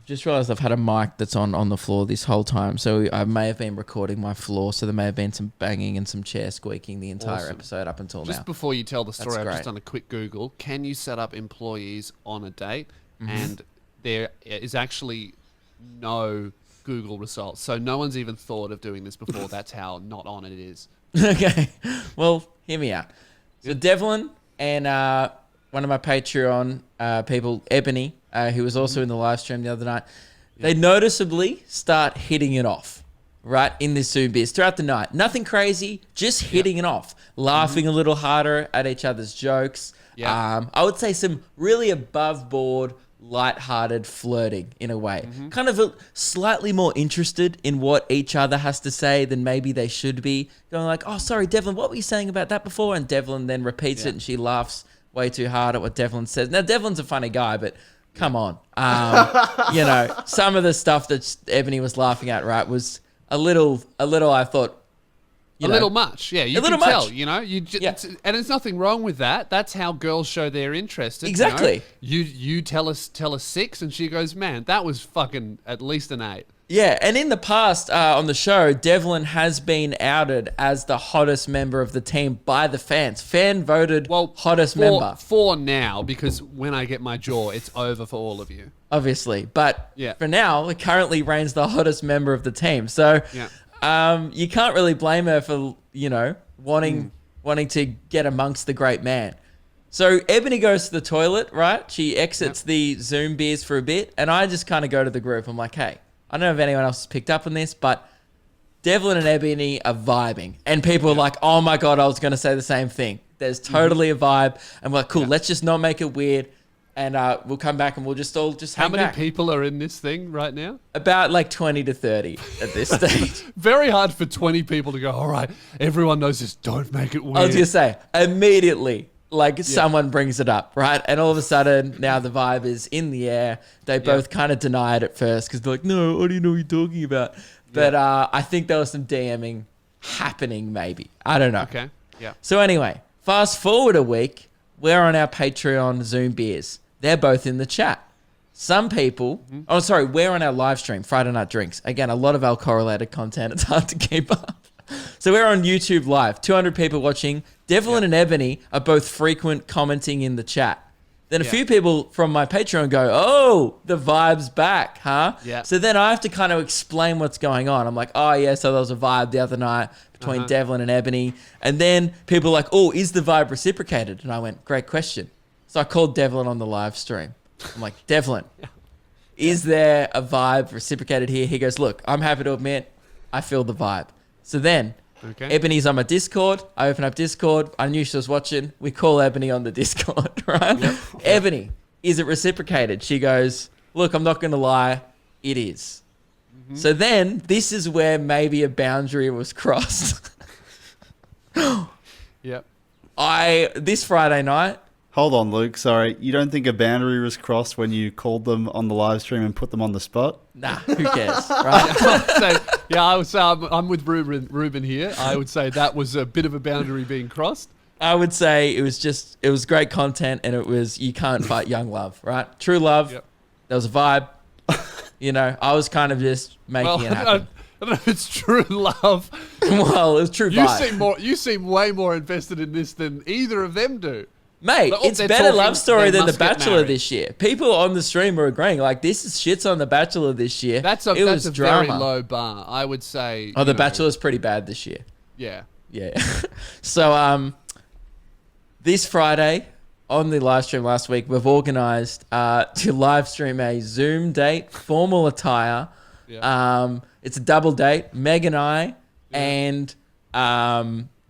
just realized I've had a mic that's on the floor this whole time. So I may have been recording my floor. So there may have been some banging and some chair squeaking the entire Awesome. episode up until Just now. before you tell the story, I've great. just done a quick Google. Can you set up employees on a date? Mm-hmm. And there is actually no Google results. So no one's even thought of doing this before. That's how not on it is. Okay. Well, hear me out. So Devlin and one of my Patreon people, Ebony, who was also in the live stream the other night, they noticeably start hitting it off, right, in this Zoom Beers throughout the night. Nothing crazy, just hitting it off, laughing a little harder at each other's jokes. Yeah. I would say some really above board, light-hearted flirting in a way. Kind of slightly more interested in what each other has to say than maybe they should be. Going like, oh, sorry, Devlin, what were you saying about that before? And Devlin then repeats it and she laughs way too hard at what Devlin says. Now, Devlin's a funny guy, but come on. Some of the stuff that Ebony was laughing at, right, was a little, I thought, A little much, yeah. You A little can tell, much. Yeah. And there's nothing wrong with that. That's how girls show their interest. Exactly. You tell us 6, and she goes, man, that was fucking at least an 8. Yeah, and in the past on the show, Devlin has been outed as the hottest member of the team by the fans. Fan voted hottest member, for now, because when I get my jaw, it's over for all of you. obviously. But Yeah. for now, it currently reigns the hottest member of the team. So you can't really blame her for, wanting to get amongst the great man. So Ebony goes to the toilet, right? She exits the Zoom Beers for a bit, and I just kind of go to the group. I'm like, hey, I don't know if anyone else has picked up on this, but Devlin and Ebony are vibing. And people are like, oh my God, I was going to say the same thing. There's totally a vibe. And we're like, cool, let's just not make it weird. And we'll come back and we'll just all just hang How many back. people are in this thing right now? About like 20 to 30 at this stage. Very hard for 20 people to go, all right, everyone knows this, don't make it weird. I was going to say, immediately, someone brings it up, right? And all of a sudden, now the vibe is in the air. They both kind of deny it at first because they're like, no, I don't know what you're talking about. But I think there was some DMing happening, maybe. I don't know. Okay, yeah. So anyway, fast forward a week, we're on our Patreon Zoom Beers. They're both in the chat. Some people, we're on our live stream, Friday Night Drinks. Again, a lot of alcohol-related content. It's hard to keep up. So we're on YouTube Live, 200 people watching. Devlin and Ebony are both frequent commenting in the chat. Then a few people from my Patreon go, oh, the vibe's back, huh? Yeah. So then I have to kind of explain what's going on. I'm like, oh, yeah, so there was a vibe the other night between Devlin and Ebony. And then people are like, oh, is the vibe reciprocated? And I went, great question. So I called Devlin on the live stream. I'm like, Devlin, is there a vibe reciprocated here? He goes, look, I'm happy to admit I feel the vibe. So then Ebony's on my Discord. I open up Discord. I knew she was watching. We call Ebony on the Discord, right? Yep. Ebony, is it reciprocated? She goes, look, I'm not going to lie. It is. So then this is where maybe a boundary was crossed. Yep. This Friday night, Hold on, Luke. Sorry. You don't think a boundary was crossed when you called them on the live stream and put them on the spot? nah, who cares, right? So, I would say I'm with Ruben here. I would say that was a bit of a boundary being crossed. I would say it was great content, and you can't fight young love, right? True love. Yep. There was a vibe. I was kind of just making it happen. I don't know if it's true love. Well, it was true vibe. You seem way more invested in this than either of them do. Mate, Oh, it's they're better talking, love story they than The must get Bachelor married. this year. People on the stream are agreeing. Like, this is shits on The Bachelor this year. That's It a was drama. very low bar, I would say. Oh, The Bachelor's pretty bad this year. Yeah. Yeah. So, this Friday on the live stream last week, we've organised to live stream a Zoom date, formal attire. Yeah. It's a double date. Meg and I and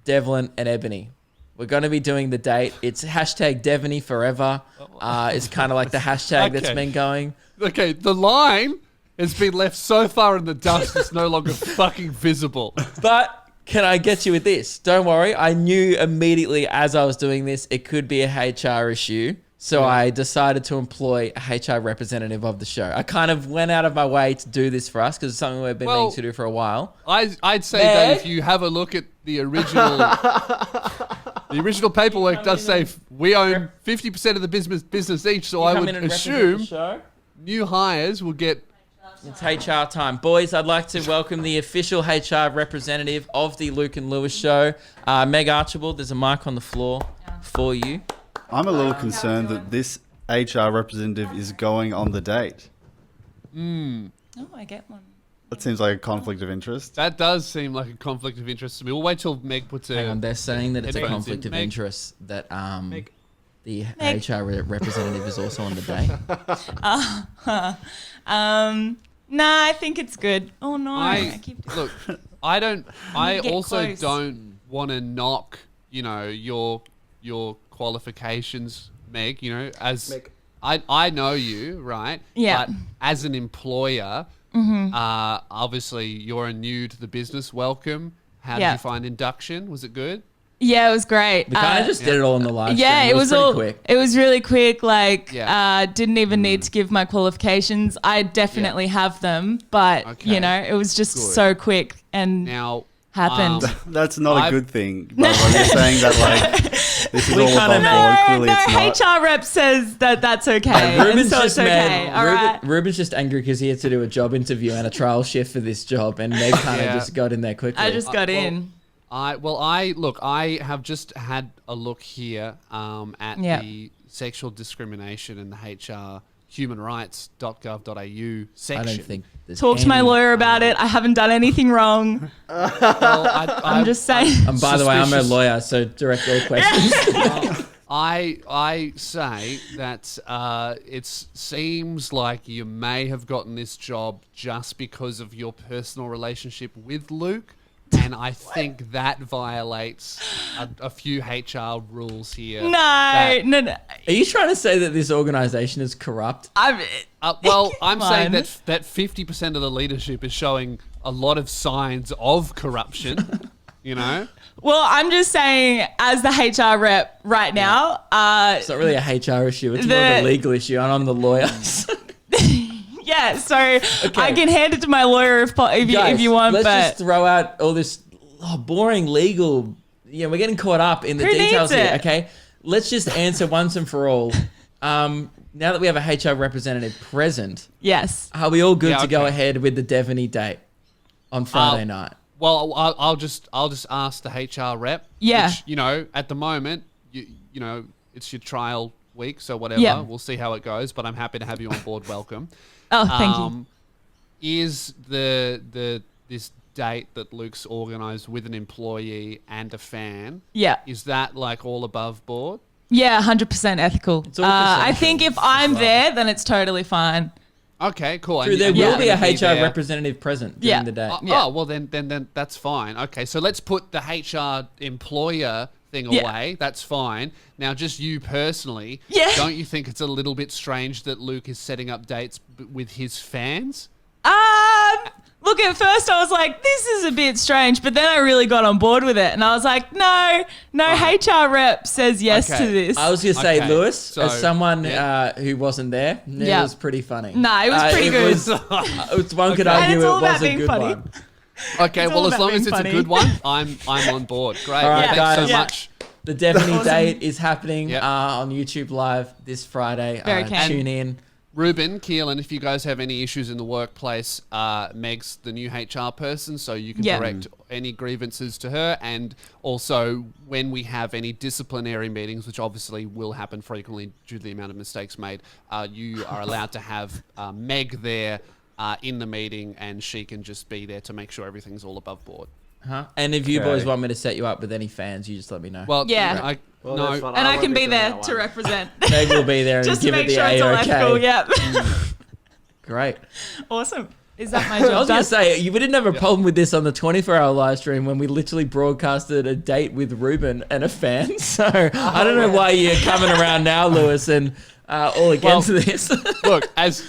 Devlin and Ebony. We're going to be doing the date. It's hashtag Devony forever. It's kind of like the hashtag that's Okay. been going. Okay, the line has been left so far in the dust it's no longer fucking visible. But can I get you with this? Don't worry. I knew immediately as I was doing this, it could be a HR issue. So I decided to employ a HR representative of the show. I kind of went out of my way to do this for us because it's something we've been meaning to do for a while. I'd say Meg? that if you have a look at the original, the original paperwork does say we own 50% of the business each. So I Come would in and represent assume the show. new hires will get. It's HR time. Boys, I'd like to welcome the official HR representative of the Luke and Lewis show, Meg Archibald. There's a mic on the floor for you. I'm a little concerned that this HR representative is going on the date. Oh, I get one. That seems like a conflict of interest. That does seem like a conflict of interest to me. We'll wait till Meg puts Hang on, her. they're saying that it's a Headphones conflict in. of Meg? interest that Meg. the Meg. HR representative is also on the date. Nah, I think it's good. Oh no, I keep Look, I don't. I Get also close. don't want to knock. Your qualifications, Meg. As Meg. I know you, right? Yeah. But as an employer, obviously you're new to the business. Welcome. How did Yeah. you find induction? Was it good? Yeah, it was great. We kind of just did it all in the live Yeah, stream. it was pretty all. quick. It was really quick. Like, Yeah. didn't even need to give my qualifications. I definitely have them, but Okay. it was just Good. so quick and Now happened. That's not a I've- good thing. But when you're saying that, like, this is We all kinda above made- board, no, clearly it's not. HR rep says that that's okay, and Ruben's so just it's okay. All right. Ruben's just angry because he had to do a job interview and a trial shift for this job, and Meg kind of Yeah. just got in there quickly. I just got well, in. I have just had a look here at Yeah. the sexual discrimination and the HR humanrights.gov.au section. I don't think there's Talk to my any- lawyer about it. I haven't done anything wrong. Well, I'm just saying. And by the way, I'm a suspicious. lawyer, so direct all questions. I say that it seems like you may have gotten this job just because of your personal relationship with Luke, and I think that violates a few HR rules here. No, that- no. Are you trying to say that this organization is corrupt? I'm I'm saying Come on. that 50% of the leadership is showing a lot of signs of corruption. Well, I'm just saying, as the HR rep right now, It's not really a HR issue. It's more of a The- legal issue, and I'm the lawyer. yeah. So I can hand it to my lawyer if Guys, you want, let's but just throw out all this boring legal. Yeah, we're getting caught up in the Who details needs here. it? Okay, let's just answer once and for all. Now that we have a HR representative present, yes. are we all good Yeah, to go okay. ahead with the Devony date on Friday night? Well, I'll just ask the HR rep. Yeah. Which, at the moment, it's your trial week, so whatever. Yeah. We'll see how it goes. But I'm happy to have you on board. Welcome. Oh, thank you. Is this date that Luke's organised with an employee and a fan? Yeah. Is that like all above board? Yeah, 100% ethical. It's all I consensual think if as I'm well. there, then it's totally fine. Okay, cool. True, there and will you're be a gonna HR there. representative present during Yeah. the day. Yeah. Oh, well then that's fine. Okay, so let's put the HR employer thing Yeah. away. That's fine. Now, just you personally, Yeah. don't you think it's a little bit strange that Luke is setting up dates with his fans? Look, at first I was like, this is a bit strange, but then I really got on board with it. And I was like, no, HR rep says yes Okay. to this. I was going to say, Okay, Lewis, so- as someone yeah. who wasn't there, it Yeah. was pretty funny. Nah, it was pretty good. One could Okay. And argue it's all it was about a being good funny. one. Okay, It's well, all as about long as being it's funny. a good one, I'm on board. Great. All right, Thanks guys. so much. The Devony date is happening Yep. on YouTube Live this Friday. Very keen. Tune in. Ruben, Keelan, if you guys have any issues in the workplace, Meg's the new HR person, so you can Yeah. direct any grievances to her. And also, when we have any disciplinary meetings, which obviously will happen frequently due to the amount of mistakes made, you are allowed to have Meg there in the meeting, and she can just be there to make sure everything's all above board. And if you Okay. boys want me to set you up with any fans, you just let me know. Well, Yeah. Well, no, that's fine. And I won't can be doing there that to one. represent. Meg will be there and Just to give it make the sure it's all A-OK. ethical. Yep. Great. Awesome. Is that my I job was going done? to say, we didn't have a problem with this on the 24-hour live stream when we literally broadcasted a date with Ruben and a fan. So I don't know why you're coming around now, Lewis, and all against this. Look, as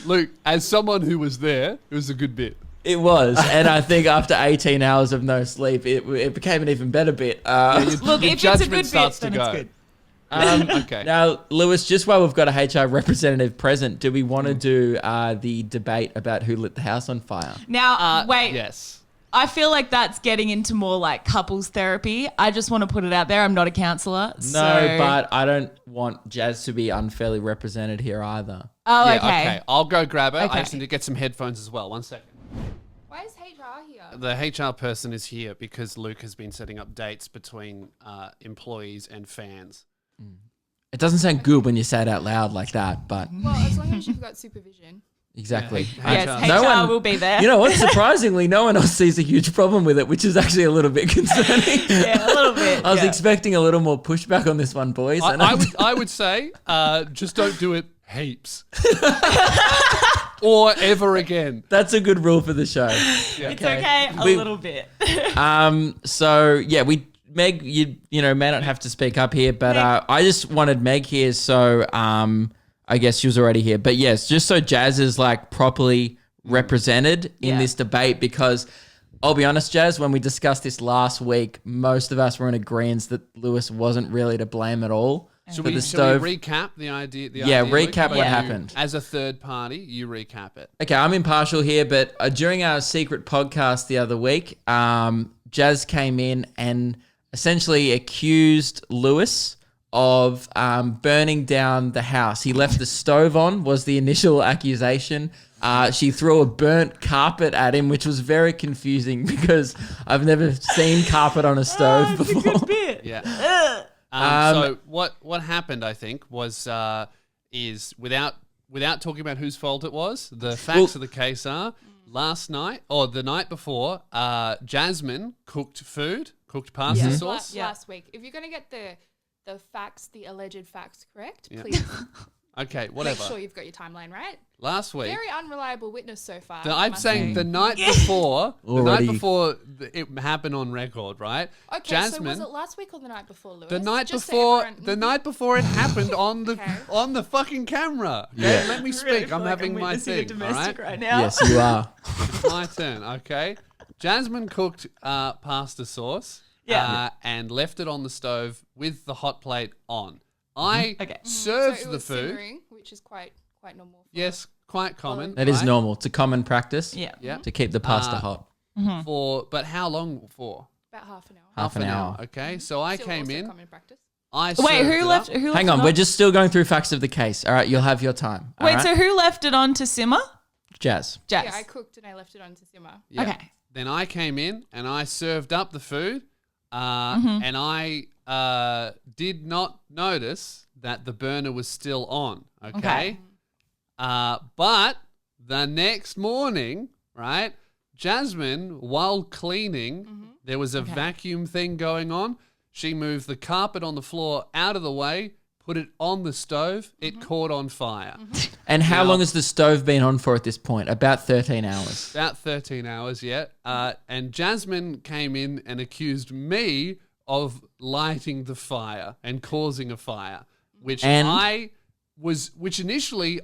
someone who was there, it was a good bit. It was. And I think after 18 hours of no sleep, it became an even better bit. Look, Your if it's a judgment good bit, starts to then it's go. good. Okay. Now, Lewis, just while we've got a HR representative present, do we want to do the debate about who lit the house on fire? Now, wait. Yes. I feel like that's getting into more like couples therapy. I just want to put it out there. I'm not a counsellor. No, but I don't want Jazz to be unfairly represented here either. Oh, Yeah, okay. I'll go grab it. I Okay. just need to get some headphones as well. 1 second. Why is HR here? The HR person is here because Luke has been setting up dates between employees and fans. It doesn't sound good when you say it out loud like that, but Well, as long as you've got supervision. exactly. Yeah, Yes, HR. No HR one- will be there. You know what? Surprisingly, no one else sees a huge problem with it, which is actually a little bit concerning. Yeah, a little bit. I was yeah. expecting a little more pushback on this one, boys. and I would say just don't do it heaps. Or ever again. that's a good rule for the show. It's okay, a We- little bit. So yeah, Meg, you know, may not have to speak up here, but I just wanted Meg here, so I guess she was already here, but yes, just so Jazz is like properly represented in Yeah. this debate, because I'll be honest, Jazz, when we discussed this last week, most of us were in agreement that Lewis wasn't really to blame at all. Should for we the stove. recap the idea? Yeah, Luke? recap what You- happened. As a third party, you recap it. Okay, I'm impartial here, but during our secret podcast the other week, Jazz came in and essentially accused Lewis of burning down the house. He left the stove on, was the initial accusation. She threw a burnt carpet at him, which was very confusing because I've never seen carpet on a stove It's a before. good bit. Yeah. So what happened, I think, was is without talking about whose fault it was, the facts of the case are last night or the night before, Jasmine cooked pasta sauce. Last week. If you're going to get the facts, the alleged facts correct, Yeah. please Okay, make whatever. sure you've got your timeline right. Last week, Very unreliable witness so far. I'm must saying say. the night before, Already. it happened on record, right? Okay, Jasmine, so was it last week or the night before, Lewis? the night Just so before, everyone- the night before it happened on the Okay. on the fucking camera. Okay, let me I really speak. feel I'm like having my witnessing a thing. All domestic right, right now. Yes, you are. my turn. Okay, Jasmine cooked pasta sauce. Yeah. And left it on the stove with the hot plate on. I Okay. served so it the was food. simmering, which is quite normal. For Yes, quite common. That is right? normal. It's a common practice Yeah. Yeah. to keep the pasta hot. But how long for? about half an hour. Half an hour. Okay, so I Still came also in. common practice. I Wait, served who it left? up. Who left Hang it on, we're just still going through facts of the case. All right, you'll have your time. All Wait, right? so who left it on to simmer? Jazz. Jazz. Yeah, I cooked and I left it on to simmer. Yeah. Okay. Then I came in and I served up the food, and I did not notice that the burner was still on. Okay. But the next morning, right, Jasmine, while cleaning, there was a vacuum thing going on. She moved the carpet on the floor out of the way, put it on the stove. It caught on fire. And how Now- long has the stove been on for at this point? About 13 hours. About 13 hours, yeah. And Jasmine came in and accused me of lighting the fire and causing a fire, which initially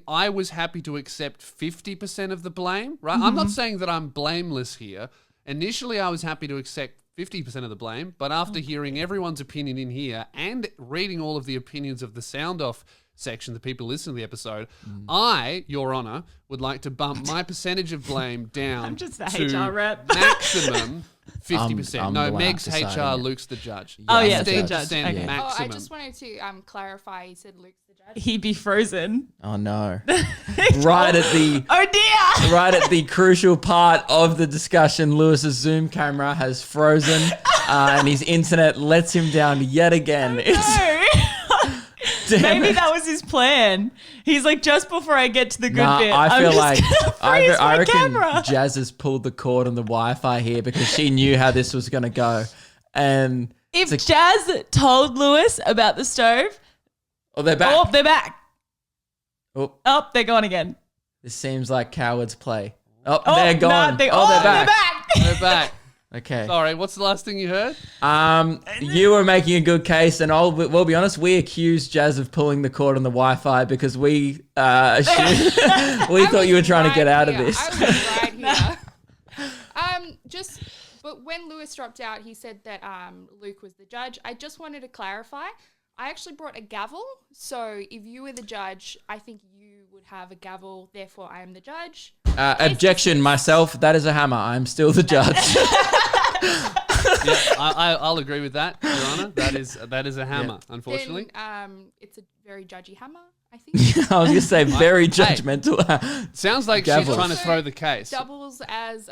I was happy to accept 50% of the blame, right? I'm not saying that I'm blameless here. Initially, I was happy to accept 50% of the blame, but after hearing everyone's opinion in here and reading all of the opinions of the sound off section, the people listening to the episode, I, Your Honor, would like to bump my percentage of blame down I'm just a to HR rep. maximum 50%. I'm no, the one Meg's deciding HR, it. Luke's the judge. Oh, Yeah, yeah, I'm the 15% judge. Okay. maximum. Oh, I just wanted to clarify. You said Luke's the judge. he'd be frozen. Oh no! Right at the Oh dear! right at the crucial part of the discussion, Lewis's Zoom camera has frozen, and his internet lets him down yet again. Damn Maybe it. that was his plan. He's like, just before I get to the good Nah, bit, I feel like I I reckon camera. Jazz has pulled the cord on the Wi-Fi here because she knew how this was going to go, and If it's Jazz told Lewis about the stove, oh, they're back. oh, they're back. Oh, Oh, they're gone again. this seems like cowards play. Oh, Oh, they're no, gone. they're they're back. We're back. Okay. Sorry, what's the last thing you heard? You were making a good case, and we'll be honest. We accused Jazz of pulling the cord on the Wi-Fi because we assumed, we thought you were trying to get out of this. I was right here. But when Lewis dropped out, he said that Luke was the judge. I just wanted to clarify. I actually brought a gavel. So if you were the judge, I think you would have a gavel. Therefore, I am the judge. Objection, myself. That is a hammer. I'm still the judge. Yeah, I'll agree with that, Your Honor. That is a hammer, unfortunately. Then, it's a very judgy hammer, I think. I was gonna say very judgmental. Sounds like Gavel. she's trying to throw the case. Doubles as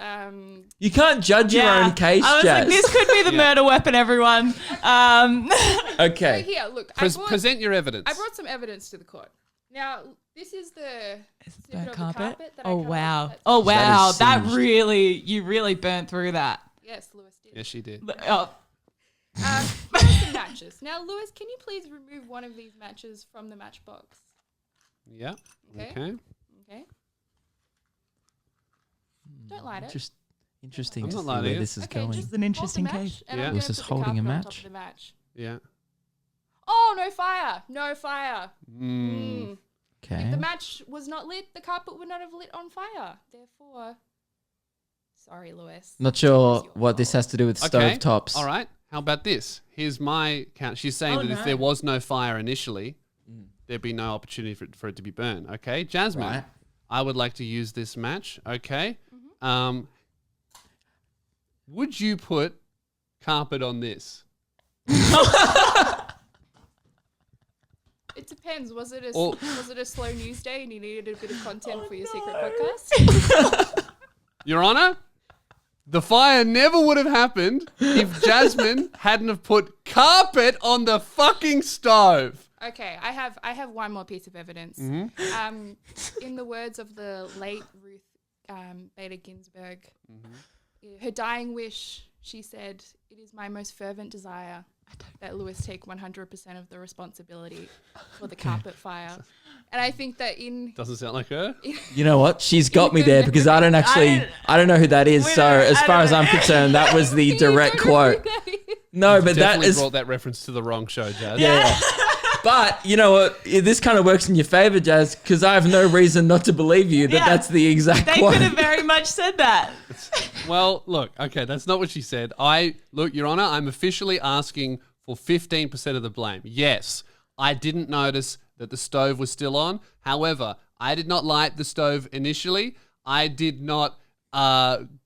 You can't judge your own case, I was Jazz. like, this could be the murder weapon, everyone. Okay. here. Look, Present your evidence. I brought some evidence to the court. Now, this is the snippet of the carpet. carpet that I Oh cut off. wow! That's- Oh wow! That singed. you really burnt through that. Yes, Lewis did. Yes, she did. Oh, Here are some matches. Now, Lewis, can you please remove one of these matches from the matchbox? Yeah. Okay. Okay. Okay. Don't light it. Just interesting I'm to not see lighting where it. this is Okay, going. just It's an interesting hold the match, case. and Yeah. I'm Lewis gonna is put the holding a carpet on top match. of the match. Yeah. Oh, no fire! No fire. Mm. Okay. If the match was not lit, the carpet would not have lit on fire. Therefore, sorry, Lewis. Not sure what this has to do with Okay. stovetops. All right. How about this? Here's my count. She's saying Oh, that if no. there was no fire initially, there'd be no opportunity for it to be burned. Okay, Jasmine, Right. I would like to use this match. Okay. Would you put carpet on this? It depends. Was it Or- a slow news day and you needed a bit of content for your secret no. podcast? Your Honor, the fire never would have happened if Jasmine hadn't have put carpet on the fucking stove. Okay, I have one more piece of evidence. Mm-hmm. In the words of the late Ruth Bader Ginsburg, her dying wish, she said, "It is my most fervent desire that Lewis take 100% of the responsibility for the carpet fire." And I think that Doesn't sound like her. You know what? She's got me there because I don't know who that is. We So don't- as I far don't as I'm know. concerned, that was the You direct don't know who quote. that is. No, but that Definitely is. brought that reference to the wrong show, Jazz. Yeah. But you know what? This kind of works in your favor, Jazz, because I have no reason not to believe you that Yeah. that's the exact they quote. could have very much said that. Well, look, okay, that's not what she said. Look, Your Honor, I'm officially asking for 15% of the blame. Yes, I didn't notice that the stove was still on. However, I did not light the stove initially. I did not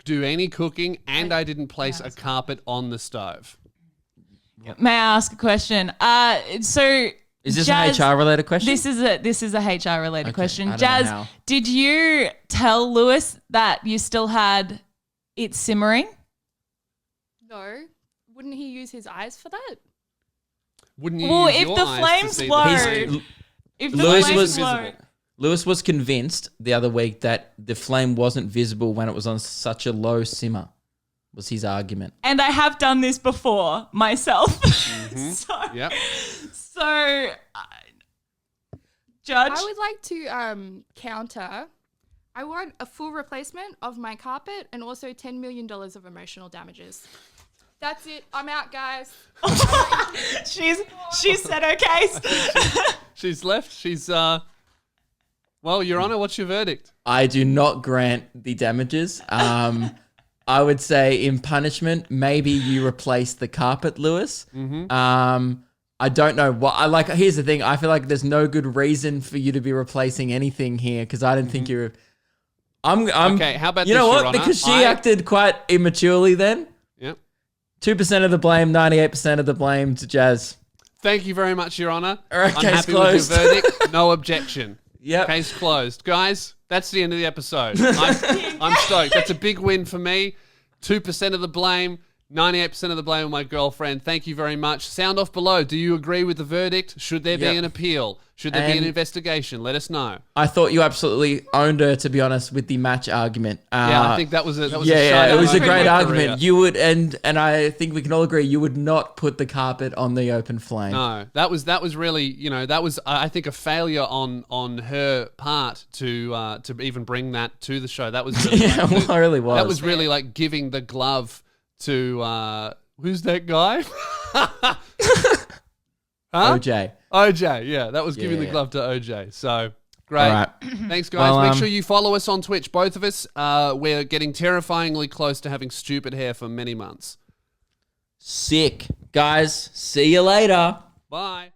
do any cooking, and I didn't place a carpet on the stove. May I ask a question? So Is this Jazz, a HR related question? This is a HR related question. I don't know Jazz, how. did you tell Lewis that you still had it simmering? No, wouldn't he use his eyes for that? Wouldn't you Well, use if your the eyes to flames see low- the He's- flame? If the Lewis flames was low- visible. Lewis was convinced the other week that the flame wasn't visible when it was on such a low simmer, was his argument. and I have done this before myself. Yep. So, Judge, I would like to counter. I want a full replacement of my carpet and also $10 million of emotional damages. That's it. I'm out, guys. she's said her case. She's left. She's, well, Your Honor, what's your verdict? I do not grant the damages. I would say in punishment, maybe you replace the carpet, Lewis. I don't know what I like. Here's the thing. I feel like there's no good reason for you to be replacing anything here because I don't think you're. I'm. Okay, how about you know this, what? Your Honor? Because she acted quite immaturely then. Yep. 2% of the blame, 98% of the blame to Jazz. Thank you very much, Your Honour. All right, I'm case happy closed. with your verdict. No objection. Yep. Case closed. Guys, that's the end of the episode. I'm stoked. That's a big win for me. 2% of the blame. 98% of the blame on my girlfriend. Thank you very much. Sound off below. Do you agree with the verdict? Should there be Yep. an appeal? Should there be an And- investigation? Let us know. I thought you absolutely owned her, to be honest, with the match argument. Yeah, I think that was a yeah, shining it was a moment in great my argument. career. You would, and I think we can all agree, you would not put the carpet on the open flame. No, that was really, that was I think a failure on her part to even bring that to the show. That was really Yeah, well, it really was. that was really like giving the glove to who's that guy? Huh? OJ. OJ, yeah, that was giving the Yeah. glove to OJ. So great. All right. Thanks, guys. Well, Make sure you follow us on Twitch, both of us. We're getting terrifyingly close to having stupid hair for many months. Sick. Guys, see you later. Bye.